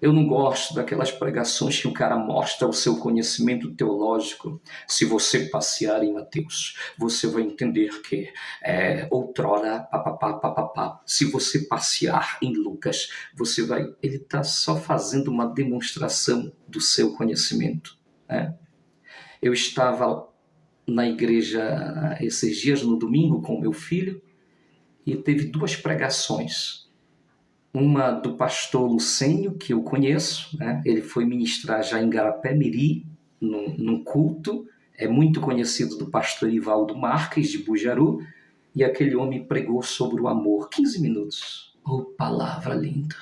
Eu não gosto daquelas pregações que o cara mostra o seu conhecimento teológico. Se você passear em Mateus, você vai entender que outrora, papapá, papapá. Se você passear em Lucas, você vai... Ele está só fazendo uma demonstração do seu conhecimento, né? Eu estava na igreja esses dias, no domingo, com meu filho, e teve 2 pregações. Uma do pastor Lucênio, que eu conheço, né? Ele foi ministrar já em Garapé-Miri, num culto, é muito conhecido, do pastor Ivaldo Marques, de Bujaru, e aquele homem pregou sobre o amor, 15 minutos. Oh, palavra linda!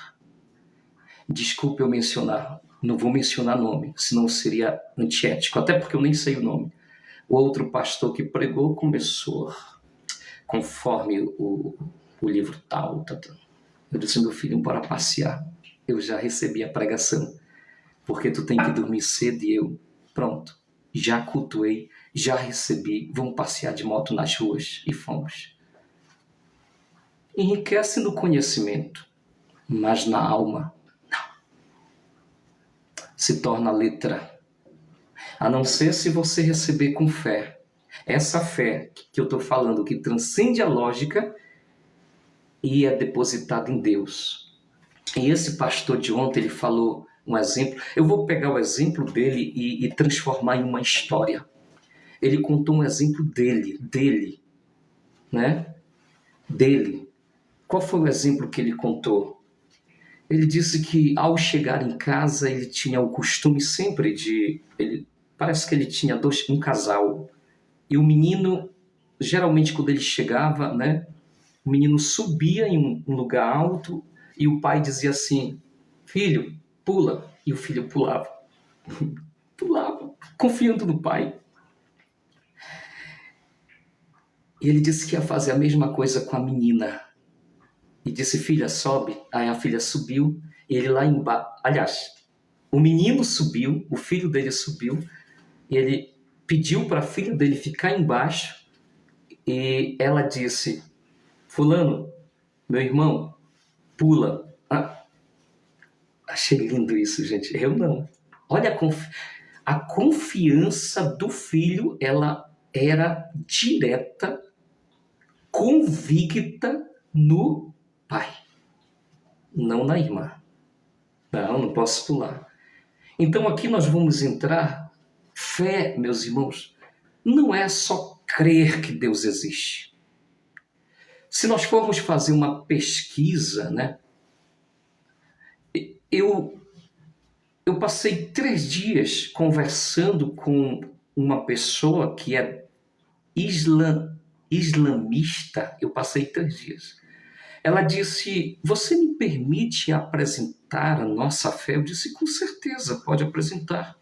Desculpe eu mencionar, não vou mencionar nome, senão seria antiético, até porque eu nem sei o nome. O outro pastor que pregou começou, conforme o livro tal. Eu disse, meu filho, bora passear. Eu já recebi a pregação, porque tu tem que dormir cedo, e eu, pronto, já cultuei, já recebi, vamos passear de moto nas ruas. E fomos. Enriquece no conhecimento, mas na alma, não. Se torna letra. A não ser se você receber com fé. Essa fé que eu estou falando, que transcende a lógica e é depositada em Deus. E esse pastor de ontem, ele falou um exemplo. Eu vou pegar o exemplo dele e transformar em uma história. Ele contou um exemplo dele, né? Dele. Qual foi o exemplo que ele contou? Ele disse que ao chegar em casa, ele tinha o costume sempre de... parece que ele tinha um casal. E o menino, geralmente quando ele chegava, né? O menino subia em um lugar alto e o pai dizia assim, filho, pula. E o filho pulava. Pulava, confiando no pai. E ele disse que ia fazer a mesma coisa com a menina. E disse, filha, sobe. Aí a filha subiu e ele lá embaixo... Aliás, o menino subiu, o filho dele subiu, e ele pediu para a filha dele ficar embaixo e ela disse, fulano, meu irmão, pula. Achei lindo isso, gente. Eu não. Olha a confiança do filho, ela era direta, convicta no pai, não na irmã. Não posso pular. Então aqui nós vamos entrar. Fé, meus irmãos, não é só crer que Deus existe. Se nós formos fazer uma pesquisa, né? Eu passei 3 dias conversando com uma pessoa que é islamista. Eu passei 3 dias. Ela disse, você me permite apresentar a nossa fé? Eu disse, com certeza, pode apresentar.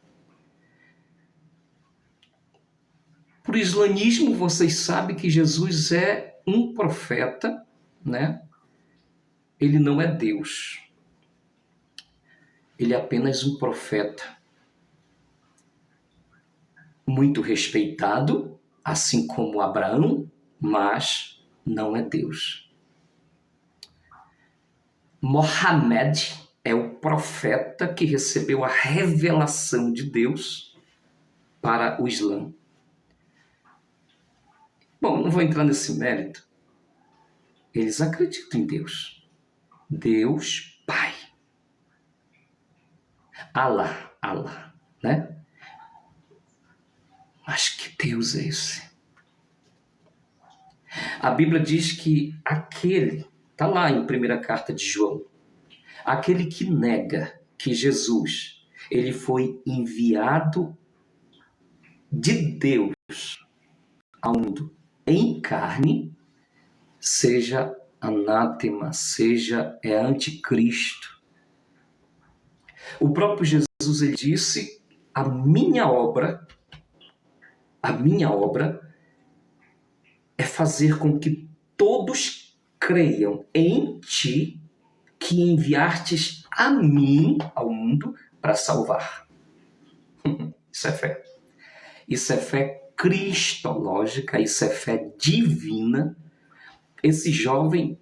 Por islamismo, vocês sabem que Jesus é um profeta, né? Ele não é Deus. Ele é apenas um profeta. Muito respeitado, assim como Abraão, mas não é Deus. Mohamed é o profeta que recebeu a revelação de Deus para o Islã. Bom, não vou entrar nesse mérito. Eles acreditam em Deus. Deus Pai. Allah, né? Mas que Deus é esse? A Bíblia diz que aquele, está lá em 1ª carta de João, aquele que nega que Jesus, ele foi enviado de Deus ao mundo em carne, seja anátema, seja anticristo. O próprio Jesus, ele disse, a minha obra é fazer com que todos creiam em ti, que enviastes a mim ao mundo para salvar. Isso é fé. Isso é fé cristológica, isso é fé divina. Esse jovem,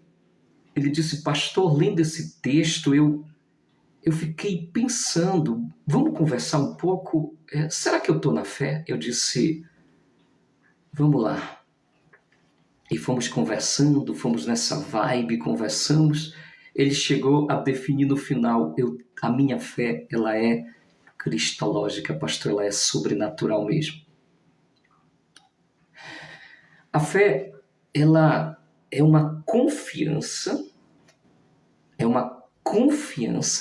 ele disse, pastor, lendo esse texto, eu eu fiquei pensando, vamos conversar um pouco? Será que eu estou na fé? Eu disse, vamos lá. E fomos conversando, fomos nessa vibe, conversamos. Ele chegou a definir no final, a minha fé, ela é cristológica, pastor, ela é sobrenatural mesmo. A fé, ela é uma confiança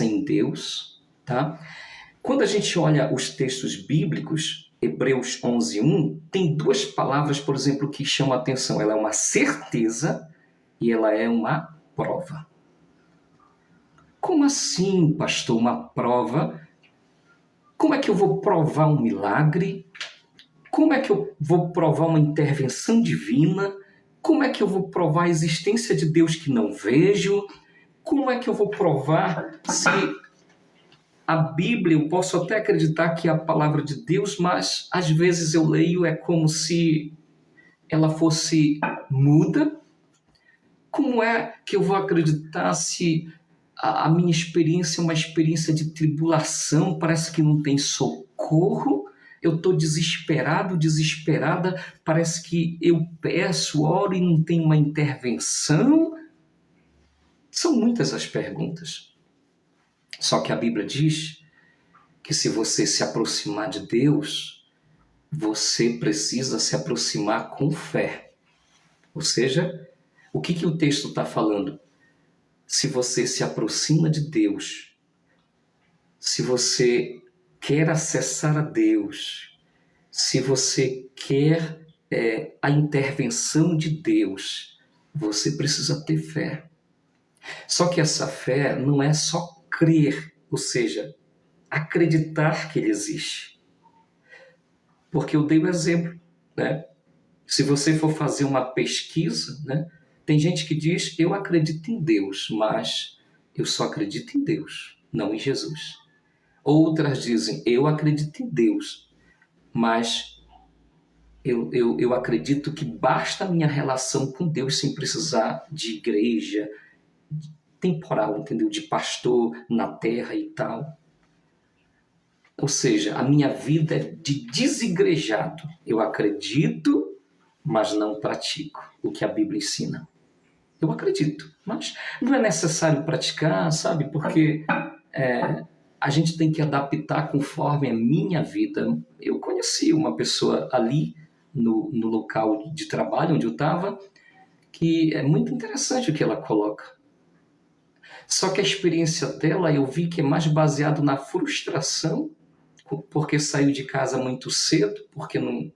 em Deus, tá? Quando a gente olha os textos bíblicos, Hebreus 11:1, tem duas palavras, por exemplo, que chamam a atenção. Ela é uma certeza e ela é uma prova. Como assim, pastor, uma prova? Como é que eu vou provar um milagre? Como é que eu vou provar uma intervenção divina? Como é que eu vou provar a existência de Deus que não vejo? Como é que eu vou provar se a Bíblia, eu posso até acreditar que é a palavra de Deus, mas às vezes eu leio, é como se ela fosse muda? Como é que eu vou acreditar se a minha experiência é uma experiência de tribulação, parece que não tem socorro? Eu estou desesperado, desesperada, parece que eu peço, oro e não tem uma intervenção? São muitas as perguntas. Só que a Bíblia diz que se você se aproximar de Deus, você precisa se aproximar com fé. Ou seja, o que o texto está falando? Se você se aproxima de Deus, se você quer acessar a Deus, se você quer a intervenção de Deus, você precisa ter fé. Só que essa fé não é só crer, ou seja, acreditar que ele existe. Porque eu dei o exemplo, né? Se você for fazer uma pesquisa, né? Tem gente que diz, eu acredito em Deus, mas eu só acredito em Deus, não em Jesus. Outras dizem, eu acredito em Deus, mas eu acredito que basta a minha relação com Deus sem precisar de igreja temporal, entendeu? De pastor na terra e tal. Ou seja, a minha vida é de desigrejado. Eu acredito, mas não pratico o que a Bíblia ensina. Eu acredito, mas não é necessário praticar, sabe? Porque a gente tem que adaptar conforme a minha vida. Eu conheci uma pessoa ali no local de trabalho onde eu estava, que é muito interessante o que ela coloca. Só que a experiência dela, eu vi que é mais baseado na frustração, porque saiu de casa muito cedo, porque não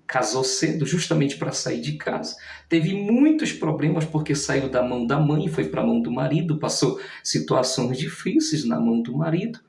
casou cedo, justamente para sair de casa. Teve muitos problemas porque saiu da mão da mãe, foi para a mão do marido, passou situações difíceis na mão do marido.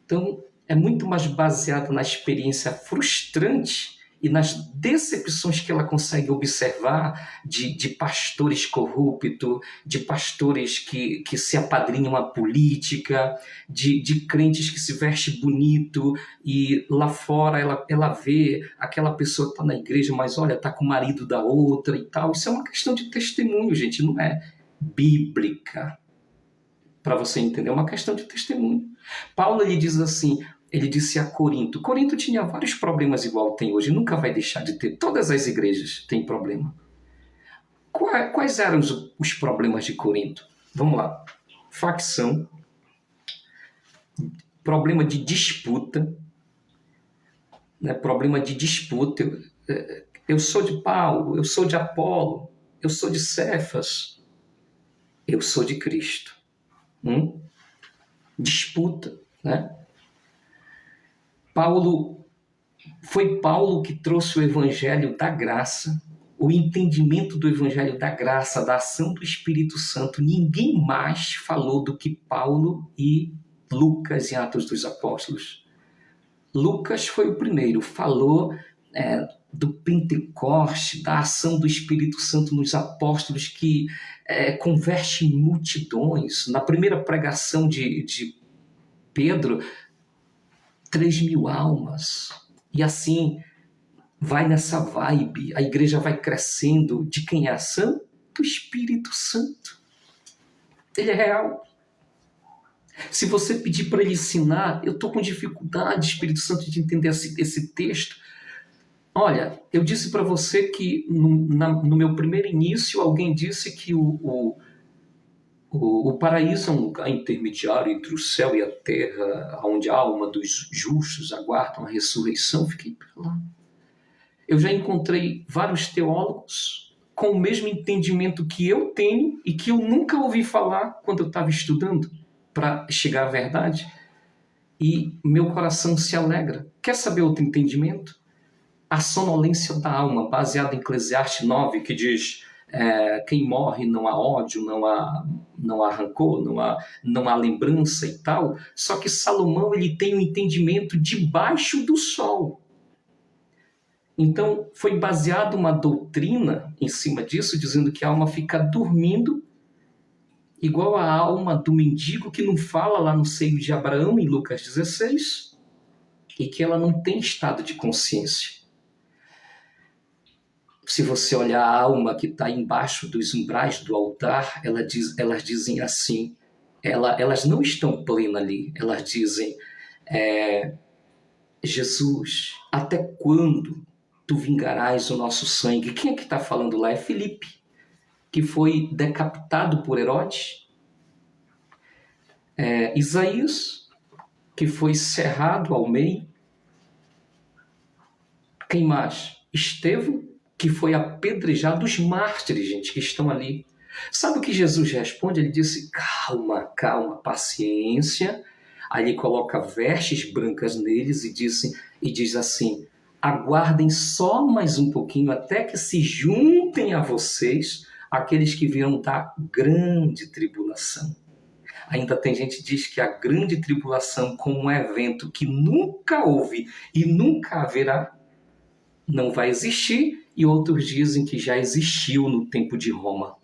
Então, é muito mais baseado na experiência frustrante e nas decepções que ela consegue observar de pastores corruptos, de pastores que se apadrinham à política, de crentes que se vestem bonito e lá fora ela vê aquela pessoa que está na igreja, mas olha, está com o marido da outra e tal. Isso é uma questão de testemunho, gente, não é bíblica. Para você entender, é uma questão de testemunho. Paulo ele diz assim, ele disse a Corinto. Corinto tinha vários problemas igual tem hoje, nunca vai deixar de ter. Todas as igrejas têm problema. Quais eram os problemas de Corinto? Vamos lá. Facção, problema de disputa, né? Problema de disputa. Eu sou de Paulo, eu sou de Apolo, eu sou de Cefas, eu sou de Cristo. Disputa, né? Foi Paulo que trouxe o evangelho da graça, o entendimento do evangelho da graça, da ação do Espírito Santo. Ninguém mais falou do que Paulo e Lucas em Atos dos Apóstolos. Lucas foi o primeiro, falou do Pentecoste, da ação do Espírito Santo nos apóstolos que converte em multidões. Na primeira pregação de Pedro, 3.000 almas. E assim, vai nessa vibe, a igreja vai crescendo. De quem é a ação? Do Espírito Santo. Ele é real. Se você pedir para ele ensinar, eu estou com dificuldade, Espírito Santo, de entender esse texto. Olha, eu disse para você que no meu primeiro início, alguém disse que o paraíso é um lugar intermediário entre o céu e a terra, onde a alma dos justos aguardam a ressurreição. Fiquei para lá. Eu já encontrei vários teólogos com o mesmo entendimento que eu tenho e que eu nunca ouvi falar quando eu estava estudando para chegar à verdade. E meu coração se alegra. Quer saber outro entendimento? A sonolência da alma, baseada em Eclesiastes 9, que diz: quem morre não há ódio, não há rancor, não há lembrança e tal. Só que Salomão ele tem um entendimento debaixo do sol. Então foi baseada uma doutrina em cima disso, dizendo que a alma fica dormindo, igual a alma do mendigo que não fala lá no seio de Abraão, em Lucas 16, e que ela não tem estado de consciência. Se você olhar a alma que está embaixo dos umbrais do altar, elas dizem assim, elas não estão plenas ali, elas dizem, Jesus, até quando tu vingarás o nosso sangue? Quem é que está falando lá? É Filipe, que foi decapitado por Herodes. Isaías, que foi cerrado ao meio. Quem mais? Estevão, que foi apedrejado. Os mártires, gente, que estão ali. Sabe o que Jesus responde? Ele disse, calma, paciência. Aí ele coloca vestes brancas neles e diz assim, aguardem só mais um pouquinho até que se juntem a vocês aqueles que virão da grande tribulação. Ainda tem gente que diz que a grande tribulação, como um evento que nunca houve e nunca haverá, não vai existir, e outros dizem que já existiu no tempo de Roma.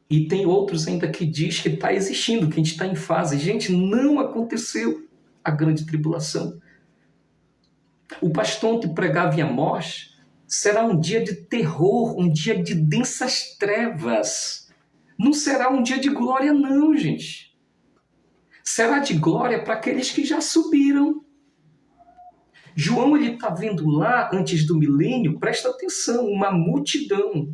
E tem outros ainda que diz que está existindo, que a gente está em fase. Gente, não aconteceu a grande tribulação. O pastor que pregava em Amós será um dia de terror, um dia de densas trevas. Não será um dia de glória, não, gente. Será de glória para aqueles que já subiram. João está vendo lá, antes do milênio, presta atenção, uma multidão.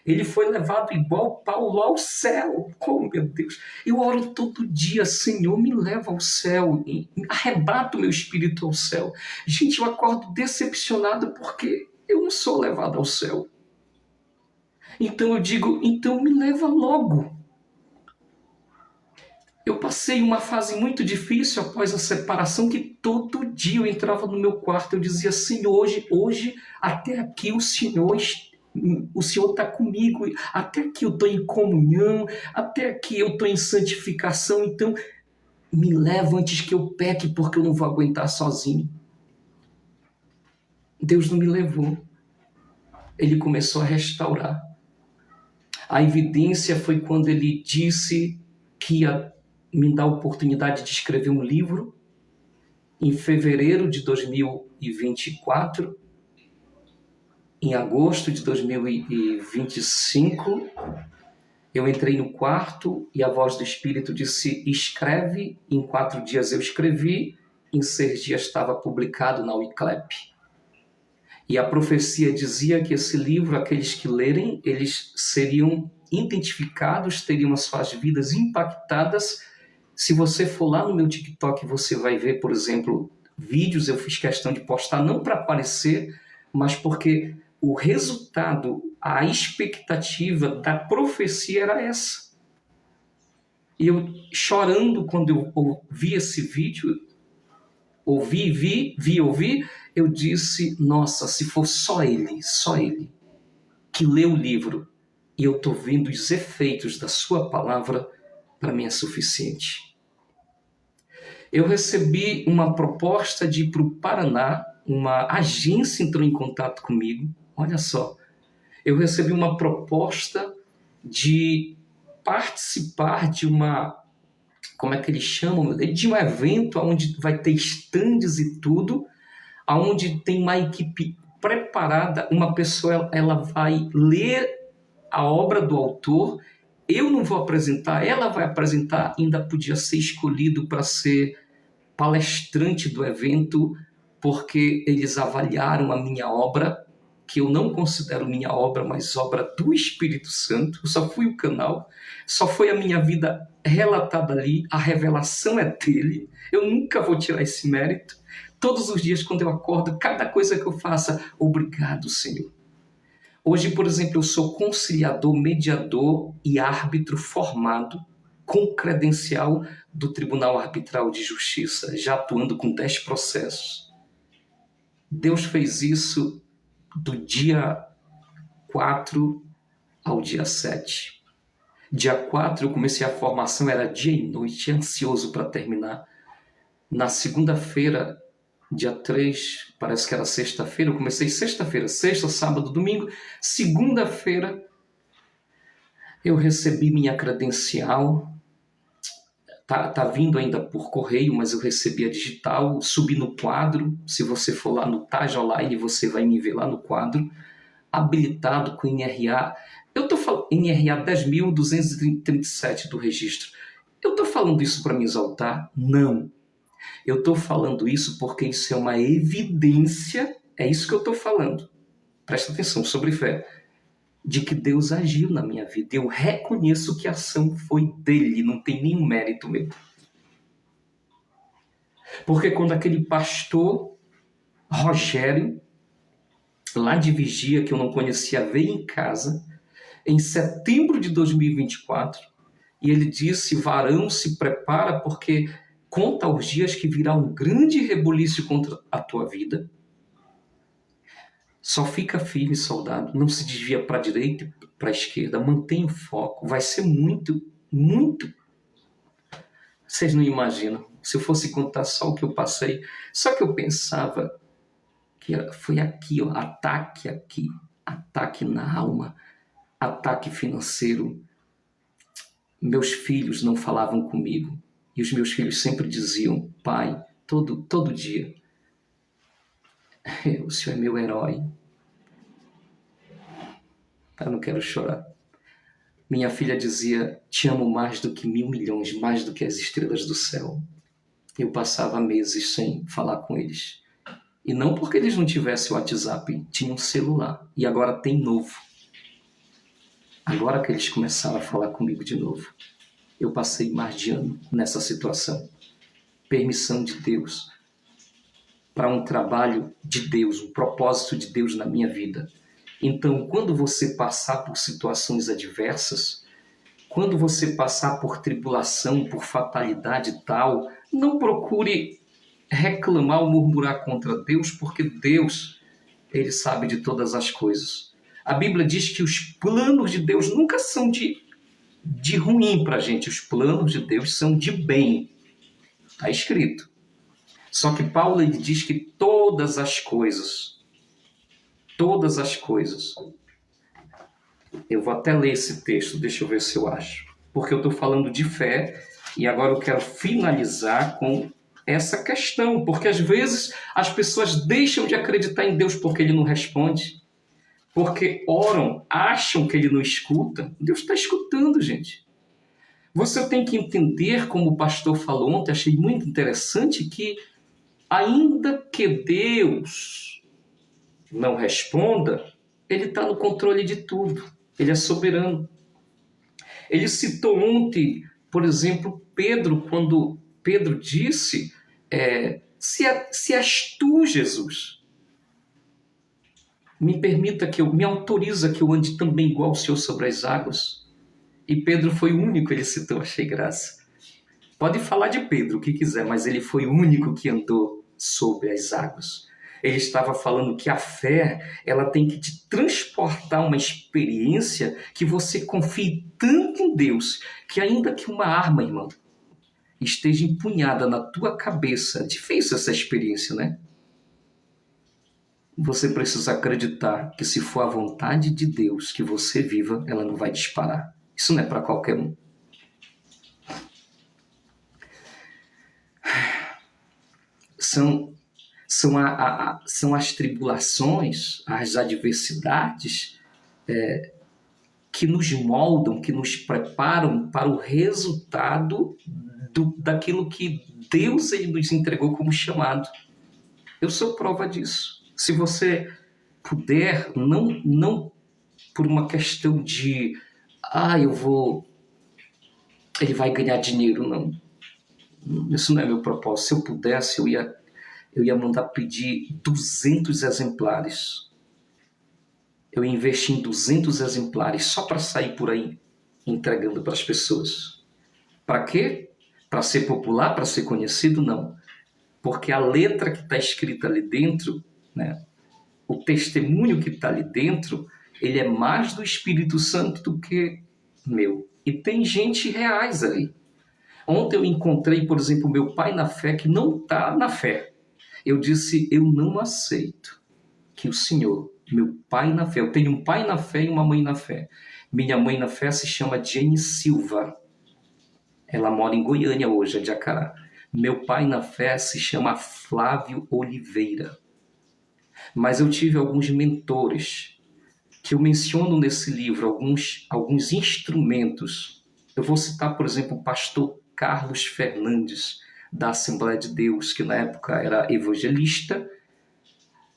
Ele foi levado igual Paulo ao céu. Oh, meu Deus. Eu oro todo dia, Senhor, me leva ao céu. Arrebata o meu espírito ao céu. Gente, eu acordo decepcionado porque eu não sou levado ao céu. Então eu digo, então me leva logo. Eu passei uma fase muito difícil após a separação, que todo dia eu entrava no meu quarto, eu dizia, Senhor, hoje até aqui o Senhor está comigo, até aqui eu estou em comunhão, até aqui eu estou em santificação, então me leva antes que eu peque, porque eu não vou aguentar sozinho. Deus não me levou. Ele começou a restaurar. A evidência foi quando ele disse que ia me dar a oportunidade de escrever um livro em fevereiro de 2024. Em agosto de 2025, eu entrei no quarto e a voz do Espírito disse, escreve. Em 4 dias eu escrevi, em 6 dias estava publicado na Wiclap. E a profecia dizia que esse livro, aqueles que lerem, eles seriam identificados, teriam as suas vidas impactadas. Se você for lá no meu TikTok, você vai ver, por exemplo, vídeos, eu fiz questão de postar, não para aparecer, mas porque o resultado, a expectativa da profecia era essa. E eu, chorando, quando eu ouvi esse vídeo, ouvi, eu disse, nossa, se for só ele que lê o livro, e eu estou vendo os efeitos da sua palavra, para mim é suficiente. Eu recebi uma proposta de ir para o Paraná, uma agência entrou em contato comigo, olha só, eu recebi uma proposta de participar de uma, como é que eles chamam? De um evento onde vai ter estandes e tudo, onde tem uma equipe preparada, uma pessoa ela vai ler a obra do autor eu não vou apresentar, ela vai apresentar, ainda podia ser escolhido para ser palestrante do evento, porque eles avaliaram a minha obra, que eu não considero minha obra, mas obra do Espírito Santo. Eu só fui o canal, só foi a minha vida relatada ali, a revelação é dele, eu nunca vou tirar esse mérito. Todos os dias, quando eu acordo, cada coisa que eu faça, obrigado, Senhor. Hoje, por exemplo, eu sou conciliador, mediador e árbitro formado com credencial do Tribunal Arbitral de Justiça, já atuando com 10 processos. Deus fez isso do dia 4 ao dia 7. Dia 4 eu comecei a formação, era dia e noite, ansioso para terminar. Na segunda-feira, dia 3, parece que era sexta-feira, eu comecei sexta-feira, sexta, sábado, domingo. Segunda-feira eu recebi minha credencial. Tá vindo ainda por correio, mas eu recebi a digital, subi no quadro. Se você for lá no TAG Online, você vai me ver lá no quadro, habilitado com NRA. Eu estou falando NRA 10.237 do registro. Eu estou falando isso para me exaltar? Não. Eu estou falando isso porque isso é uma evidência, é isso que eu estou falando. Presta atenção, sobre fé. De que Deus agiu na minha vida. Eu reconheço que a ação foi dele, não tem nenhum mérito meu. Porque quando aquele pastor Rogério, lá de Vigia, que eu não conhecia, veio em casa, em setembro de 2024, e ele disse: varão, se prepara, porque conta os dias que virá um grande rebuliço contra a tua vida. Só fica firme, soldado, não se desvia para a direita e para a esquerda, mantém o foco, vai ser muito, muito. Vocês não imaginam, se eu fosse contar só o que eu passei, só que eu pensava que foi aqui, ó, ataque na alma, ataque financeiro. Meus filhos não falavam comigo, e os meus filhos sempre diziam: pai, todo dia, o Senhor é meu herói. Eu não quero chorar. Minha filha dizia: te amo mais do que 1.000 milhões, mais do que as estrelas do céu. Eu passava meses sem falar com eles. E não porque eles não tivessem o WhatsApp, tinham um celular. E agora tem novo. Agora que eles começaram a falar comigo de novo. Eu passei mais de ano nessa situação. Permissão de Deus para um trabalho de Deus, um propósito de Deus na minha vida. Então, quando você passar por situações adversas, quando você passar por tribulação, por fatalidade tal, não procure reclamar ou murmurar contra Deus, porque Deus, ele sabe de todas as coisas. A Bíblia diz que os planos de Deus nunca são de ruim para a gente, os planos de Deus são de bem. Está escrito. Só que Paulo ele diz que todas as coisas, eu vou até ler esse texto, deixa eu ver se eu acho, porque eu estou falando de fé e agora eu quero finalizar com essa questão, porque às vezes as pessoas deixam de acreditar em Deus porque ele não responde, porque oram, acham que ele não escuta. Deus está escutando, gente. Você tem que entender, como o pastor falou ontem, achei muito interessante, que ainda que Deus não responda, ele está no controle de tudo. Ele é soberano. Ele citou ontem, por exemplo, Pedro, quando Pedro disse, se és tu, Jesus, me autoriza que eu ande também igual ao Senhor sobre as águas. E Pedro foi o único, ele citou, achei graça. Pode falar de Pedro o que quiser, mas ele foi o único que andou sobre as águas. Ele estava falando que a fé, ela tem que te transportar uma experiência que você confie tanto em Deus, que ainda que uma arma, irmão, esteja empunhada na tua cabeça, difícil essa experiência, né? Você precisa acreditar que se for a vontade de Deus que você viva, ela não vai disparar. Isso não é para qualquer um. São as tribulações, as adversidades, que nos moldam, que nos preparam para o resultado daquilo que Deus ele nos entregou como chamado. Eu sou prova disso. Se você puder, não por uma questão de ele vai ganhar dinheiro, não. Isso não é meu propósito. Se eu pudesse, eu ia mandar pedir 200 exemplares. Eu ia investir em 200 exemplares só para sair por aí entregando para as pessoas. Para quê? Para ser popular, para ser conhecido? Não. Porque a letra que está escrita ali dentro, né, o testemunho que está ali dentro, ele é mais do Espírito Santo do que meu. E tem gente reais ali. Ontem eu encontrei, por exemplo, meu pai na fé que não está na fé. Eu disse, eu não aceito que o Senhor, meu pai na fé, eu tenho um pai na fé e uma mãe na fé. Minha mãe na fé se chama Jenny Silva. Ela mora em Goiânia hoje, é de Acará. Meu pai na fé se chama Flávio Oliveira. Mas eu tive alguns mentores que eu menciono nesse livro, alguns instrumentos. Eu vou citar, por exemplo, o pastor Carlos Fernandes, da Assembleia de Deus, que na época era evangelista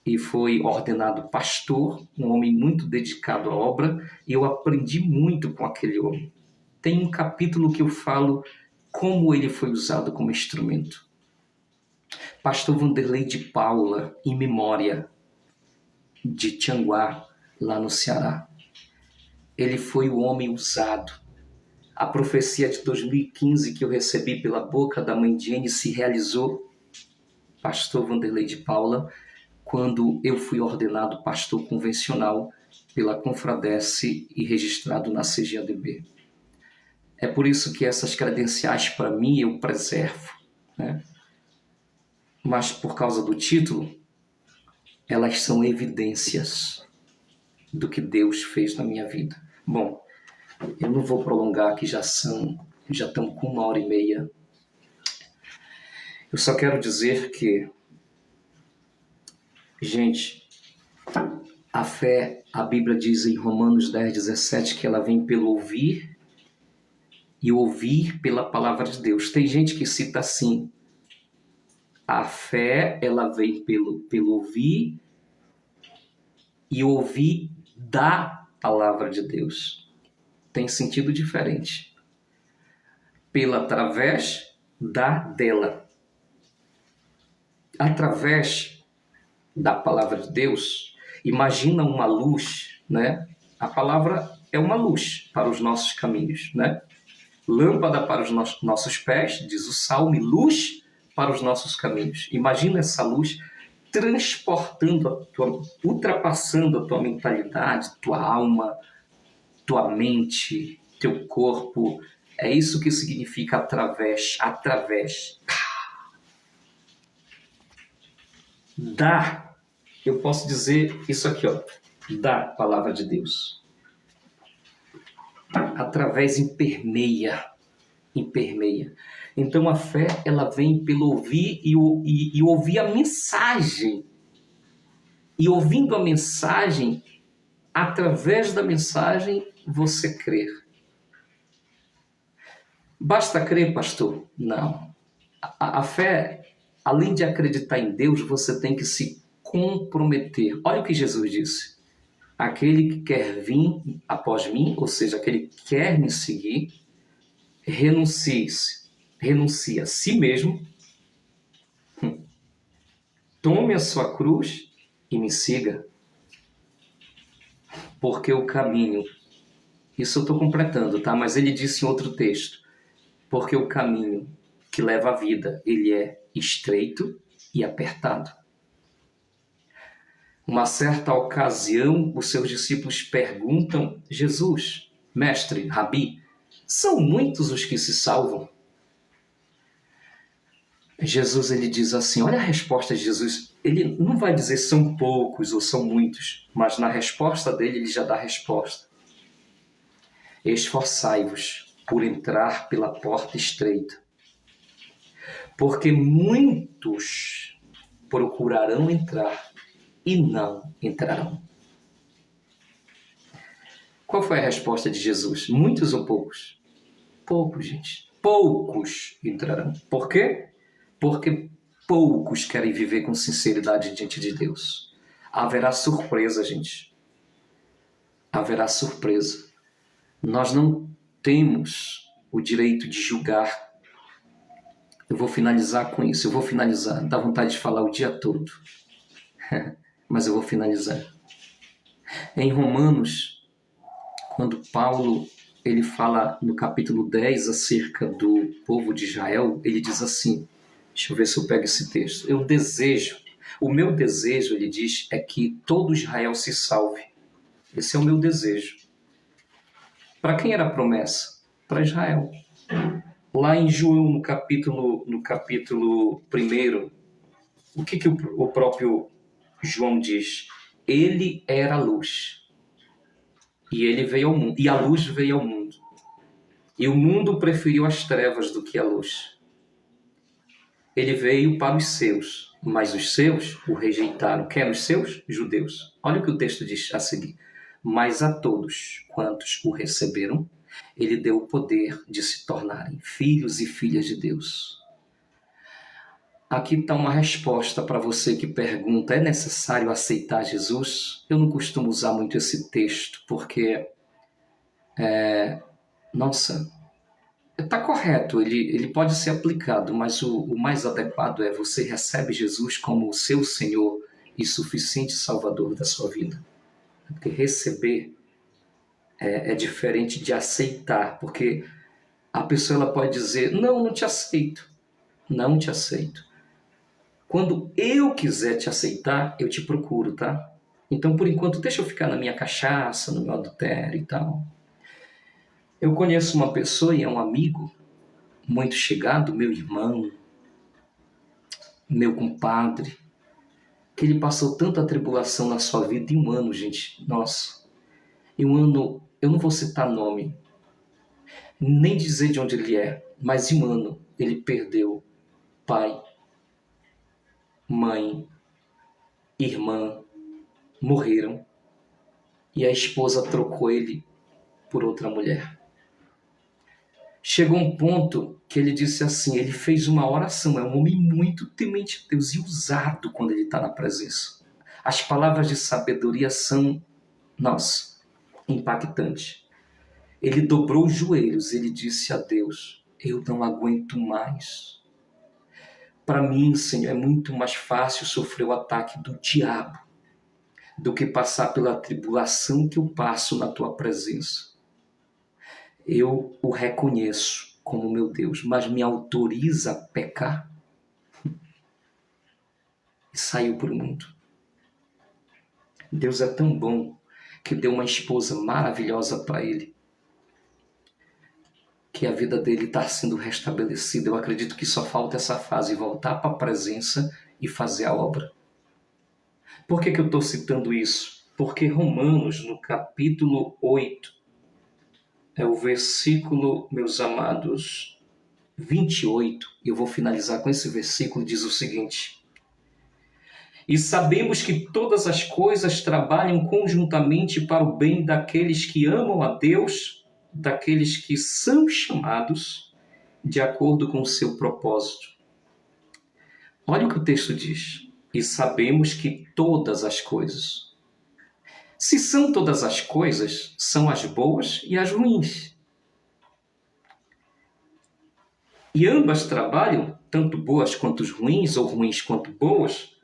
e foi ordenado pastor, um homem muito dedicado à obra, e eu aprendi muito com aquele homem. Tem um capítulo que eu falo como ele foi usado como instrumento. Pastor Vanderlei de Paula, em memória, de Tianguá, lá no Ceará. Ele foi o homem usado. A profecia de 2015 que eu recebi pela boca da mãe Jenny se realizou, pastor Vanderlei de Paula, quando eu fui ordenado pastor convencional pela Confradesse e registrado na CGADB. É por isso que essas credenciais, para mim, eu preservo, né? Mas por causa do título, elas são evidências do que Deus fez na minha vida. Bom, eu não vou prolongar, que já estamos com 1h30. Eu só quero dizer que, gente, a fé, a Bíblia diz em Romanos 10:17 que ela vem pelo ouvir e ouvir pela palavra de Deus. Tem gente que cita assim, a fé ela vem pelo ouvir e ouvir da palavra de Deus. Tem sentido diferente. Através dela. Através da palavra de Deus, imagina uma luz, né? A palavra é uma luz para os nossos caminhos, né? Lâmpada para os nossos pés, diz o Salmo, luz para os nossos caminhos. Imagina essa luz transportando, ultrapassando a tua mentalidade, tua alma, tua mente, teu corpo. É isso que significa através. Eu posso dizer isso aqui, ó, da palavra de Deus. Através impermeia. Então a fé, ela vem pelo ouvir e ouvir a mensagem. E ouvindo a mensagem, através da mensagem, você crer. Basta crer, pastor? Não. A fé, além de acreditar em Deus, você tem que se comprometer. Olha o que Jesus disse. Aquele que quer vir após mim, ou seja, aquele que quer me seguir, renuncia a si mesmo, tome a sua cruz e me siga. Porque o caminho, isso eu estou completando, tá? Mas ele disse em outro texto, porque o caminho que leva à vida, ele é estreito e apertado. Uma certa ocasião, os seus discípulos perguntam, Jesus, mestre, rabi, são muitos os que se salvam? Jesus, ele diz assim, olha a resposta de Jesus, ele não vai dizer são poucos ou são muitos, mas na resposta dele, ele já dá a resposta. Esforçai-vos por entrar pela porta estreita, porque muitos procurarão entrar e não entrarão. Qual foi a resposta de Jesus? Muitos ou poucos? Poucos, gente. Poucos entrarão. Por quê? Porque poucos querem viver com sinceridade diante de Deus. Haverá surpresa, gente. Haverá surpresa. Nós não temos o direito de julgar. Eu vou finalizar com isso. Dá vontade de falar o dia todo. Mas eu vou finalizar. Em Romanos, quando Paulo ele fala no capítulo 10 acerca do povo de Israel, ele diz assim, deixa eu ver se eu pego esse texto. O meu desejo, ele diz, é que todo Israel se salve. Esse é o meu desejo. Para quem era a promessa? Para Israel. Lá em João, no capítulo 1, o que o próprio João diz? Ele era a luz. E ele veio ao mundo. E a luz veio ao mundo. E o mundo preferiu as trevas do que a luz. Ele veio para os seus, mas os seus o rejeitaram. Quem eram os seus? Judeus. Olha o que o texto diz a seguir. Mas a todos quantos o receberam, ele deu o poder de se tornarem filhos e filhas de Deus. Aqui está uma resposta para você que pergunta, é necessário aceitar Jesus? Eu não costumo usar muito esse texto, porque, está correto, ele pode ser aplicado, mas o mais adequado é você recebe Jesus como o seu Senhor e suficiente Salvador da sua vida. Porque receber é diferente de aceitar, porque a pessoa ela pode dizer, não te aceito, não te aceito. Quando eu quiser te aceitar, eu te procuro, tá? Então, por enquanto, deixa eu ficar na minha cachaça, no meu adultério e tal. Eu conheço uma pessoa e é um amigo muito chegado, meu irmão, meu compadre, que ele passou tanta tribulação na sua vida em um ano, gente. Nossa, em um ano, eu não vou citar nome, nem dizer de onde ele é, mas em um ano ele perdeu pai, mãe, irmã, morreram e a esposa trocou ele por outra mulher. Chegou um ponto que ele disse assim, ele fez uma oração, é um homem muito temente a Deus e usado quando ele está na presença. As palavras de sabedoria são, impactantes. Ele dobrou os joelhos, ele disse a Deus, eu não aguento mais. Para mim, Senhor, é muito mais fácil sofrer o ataque do diabo do que passar pela tribulação que eu passo na tua presença. Eu o reconheço como meu Deus, mas me autoriza a pecar. E saiu para o mundo. Deus é tão bom que deu uma esposa maravilhosa para ele, que a vida dele está sendo restabelecida. Eu acredito que só falta essa fase, voltar para a presença e fazer a obra. Por que eu estou citando isso? Porque Romanos, no capítulo 8, é o versículo, meus amados, 28, e eu vou finalizar com esse versículo, diz o seguinte: e sabemos que todas as coisas trabalham conjuntamente para o bem daqueles que amam a Deus, daqueles que são chamados de acordo com o seu propósito. Olha o que o texto diz. E sabemos que todas as coisas. Se são todas as coisas, são as boas e as ruins. E ambas trabalham, tanto boas quanto ruins, ou ruins quanto boas,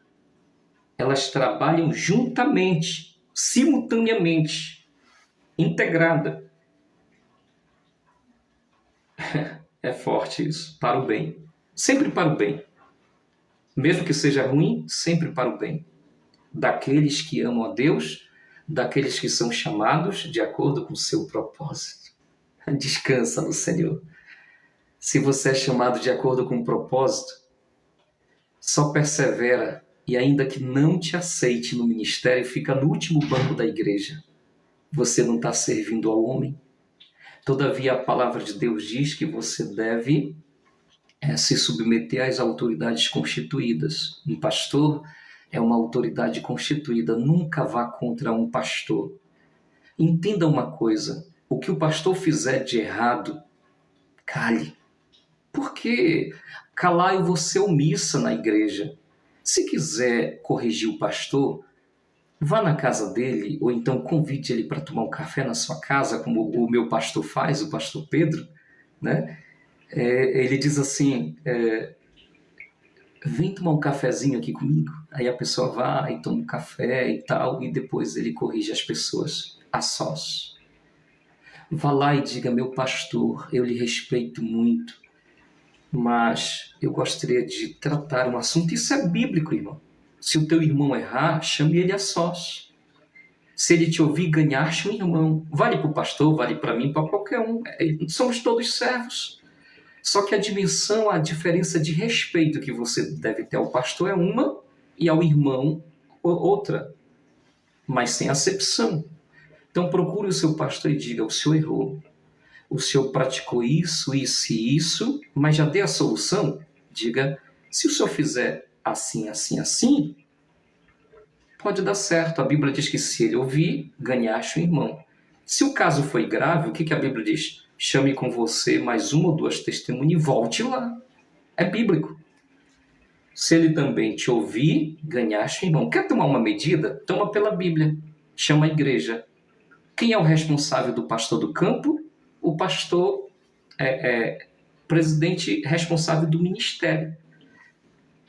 elas trabalham juntamente, simultaneamente, integrada. É forte isso, para o bem. Sempre para o bem. Mesmo que seja ruim, sempre para o bem. Daqueles que amam a Deus, daqueles que são chamados de acordo com o seu propósito. Descansa no Senhor. Se você é chamado de acordo com o propósito, só persevera e ainda que não te aceite no ministério, fica no último banco da igreja. Você não está servindo ao homem. Todavia, a palavra de Deus diz que você deve se submeter às autoridades constituídas. Um pastor é uma autoridade constituída. Nunca vá contra um pastor. Entenda uma coisa, o que o pastor fizer de errado, cale. Porque calar eu vou ser omissa na igreja. Se quiser corrigir o pastor, vá na casa dele, ou então convide ele para tomar um café na sua casa, como o meu pastor faz, o pastor Pedro, né? Ele diz assim, vem tomar um cafezinho aqui comigo. Aí a pessoa vai, toma um café e tal, e depois ele corrige as pessoas a sós. Vá lá e diga, meu pastor, eu lhe respeito muito, mas eu gostaria de tratar um assunto. Isso é bíblico, irmão. Se o teu irmão errar, chame ele a sós. Se ele te ouvir, ganhaste um irmão. Vale para o pastor, vale para mim, para qualquer um. Somos todos servos. Só que a dimensão, a diferença de respeito que você deve ter ao pastor é uma e ao irmão outra, mas sem acepção. Então procure o seu pastor e diga, o senhor errou. O senhor praticou isso, isso e isso, mas já dei a solução? Diga, se o senhor fizer assim, assim, assim, pode dar certo. A Bíblia diz que se ele ouvir, ganhaste um irmão. Se o caso foi grave, o que a Bíblia diz? Chame com você mais uma ou duas testemunhas e volte lá. É bíblico. Se ele também te ouvir, ganhaste um irmão. Quer tomar uma medida? Toma pela Bíblia. Chama a igreja. Quem é o responsável do pastor do campo? O pastor presidente responsável do ministério.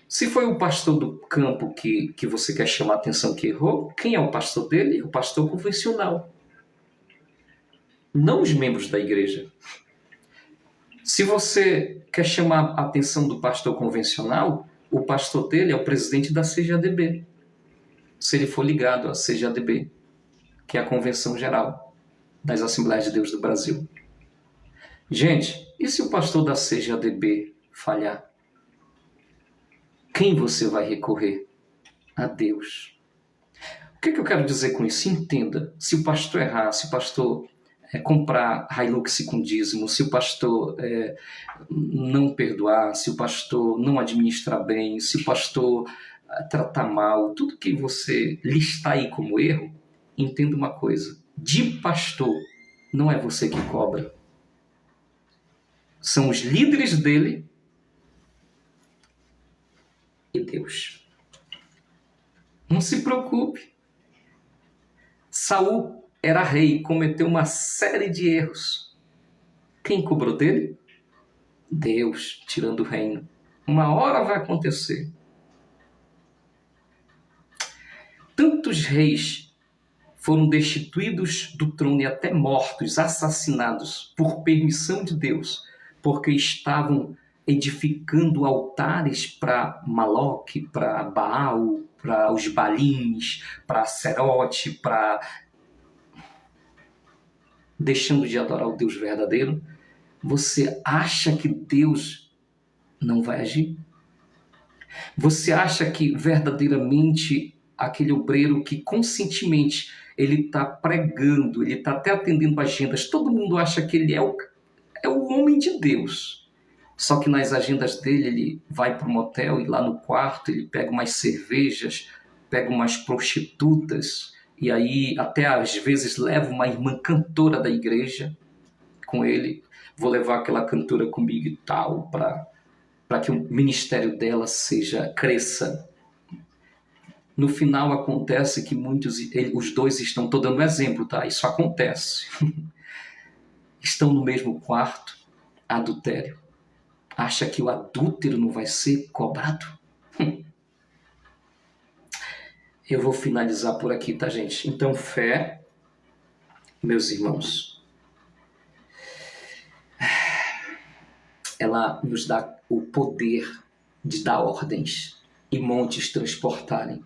Se foi o pastor do campo que você quer chamar a atenção que errou, quem é o pastor dele? O pastor convencional. Não os membros da igreja. Se você quer chamar a atenção do pastor convencional, o pastor dele é o presidente da CGADB. Se ele for ligado à CGADB, que é a Convenção Geral das Assembleias de Deus do Brasil. Gente, e se o pastor da CGADB falhar? Quem você vai recorrer? A Deus. O que eu quero dizer com isso? Entenda, se o pastor errar, se o pastor comprar Hilux com dízimo, se o pastor não perdoar, se o pastor não administrar bem, se o pastor tratar mal, tudo que você listar aí como erro, entenda uma coisa, de pastor não é você que cobra. São os líderes dele e Deus. Não se preocupe. Saul era rei, cometeu uma série de erros. Quem cobrou dele? Deus, tirando o reino. Uma hora vai acontecer. Tantos reis foram destituídos do trono e até mortos, assassinados por permissão de Deus, porque estavam edificando altares para Maloque, para Baal, para os Balins, para Acerote, para... deixando de adorar o Deus verdadeiro. Você acha que Deus não vai agir? Você acha que verdadeiramente aquele obreiro que conscientemente ele está pregando, ele está até atendendo agendas, todo mundo acha que ele é o homem de Deus. Só que nas agendas dele, ele vai para o motel e lá no quarto ele pega umas cervejas, pega umas prostitutas, e aí até às vezes leva uma irmã cantora da igreja com ele. Vou levar aquela cantora comigo e tal, para que o ministério dela cresça. No final acontece que os dois estão, estou dando exemplo, tá? Isso acontece. Estão no mesmo quarto, adultério. Acha que o adúltero não vai ser cobrado? Eu vou finalizar por aqui, tá, gente? Então, fé, meus irmãos, ela nos dá o poder de dar ordens e montes transportarem.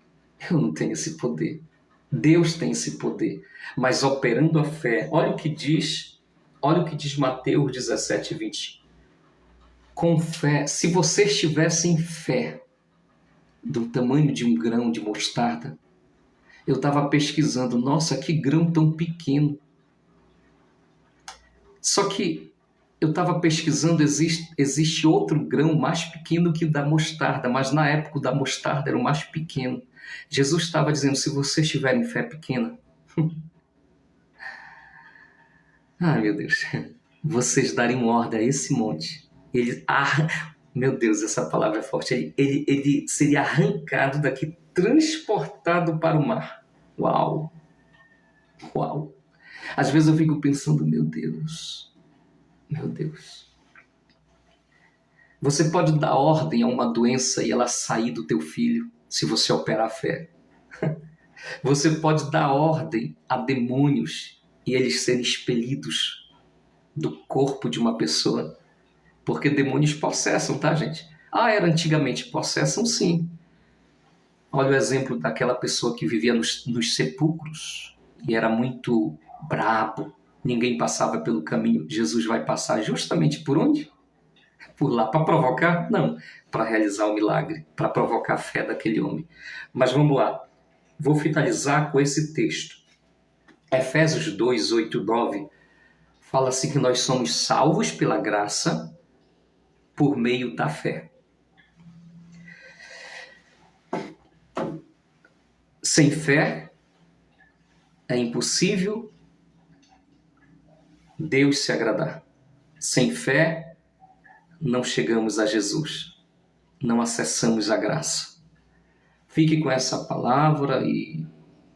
Eu não tenho esse poder. Deus tem esse poder. Mas operando a fé, olha o que diz Mateus 17, 20. Com fé, se vocês tivessem fé do tamanho de um grão de mostarda, eu estava pesquisando, nossa, que grão tão pequeno. Só que eu estava pesquisando, existe outro grão mais pequeno que o da mostarda, mas na época o da mostarda era o mais pequeno. Jesus estava dizendo, se vocês tiverem fé pequena, Ai, meu Deus. Vocês darem ordem a esse monte. Ele, meu Deus, essa palavra é forte. Ele seria arrancado daqui, transportado para o mar. Uau, uau. Às vezes eu fico pensando, meu Deus, meu Deus. Você pode dar ordem a uma doença e ela sair do teu filho, se você operar a fé. Você pode dar ordem a demônios e eles serem expelidos do corpo de uma pessoa. Porque demônios possessam, tá, gente? Era antigamente, possessam sim. Olha o exemplo daquela pessoa que vivia nos sepulcros e era muito brabo. Ninguém passava pelo caminho. Jesus vai passar justamente por onde? Por lá. Para provocar? Não. Para realizar o milagre. Para provocar a fé daquele homem. Mas vamos lá. Vou finalizar com esse texto. Efésios 2, 8, 9 fala assim que nós somos salvos pela graça por meio da fé. Sem fé é impossível Deus se agradar. Sem fé não chegamos a Jesus, não acessamos a graça. Fique com essa palavra e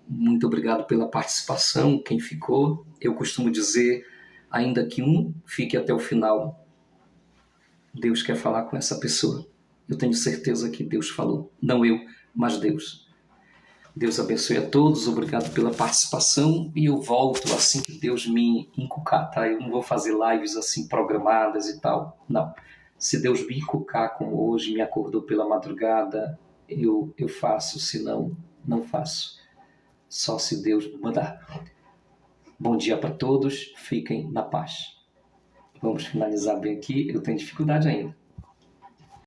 muito obrigado pela participação, quem ficou. Eu costumo dizer, ainda que um fique até o final, Deus quer falar com essa pessoa. Eu tenho certeza que Deus falou, não eu, mas Deus. Deus abençoe a todos, obrigado pela participação e eu volto assim que Deus me inculcar, tá? Eu não vou fazer lives assim programadas e tal, não. Se Deus me inculcar como hoje, me acordou pela madrugada, eu faço, senão não faço. Só se Deus me mandar. Bom dia para todos, fiquem na paz. Vamos finalizar bem aqui, eu tenho dificuldade ainda.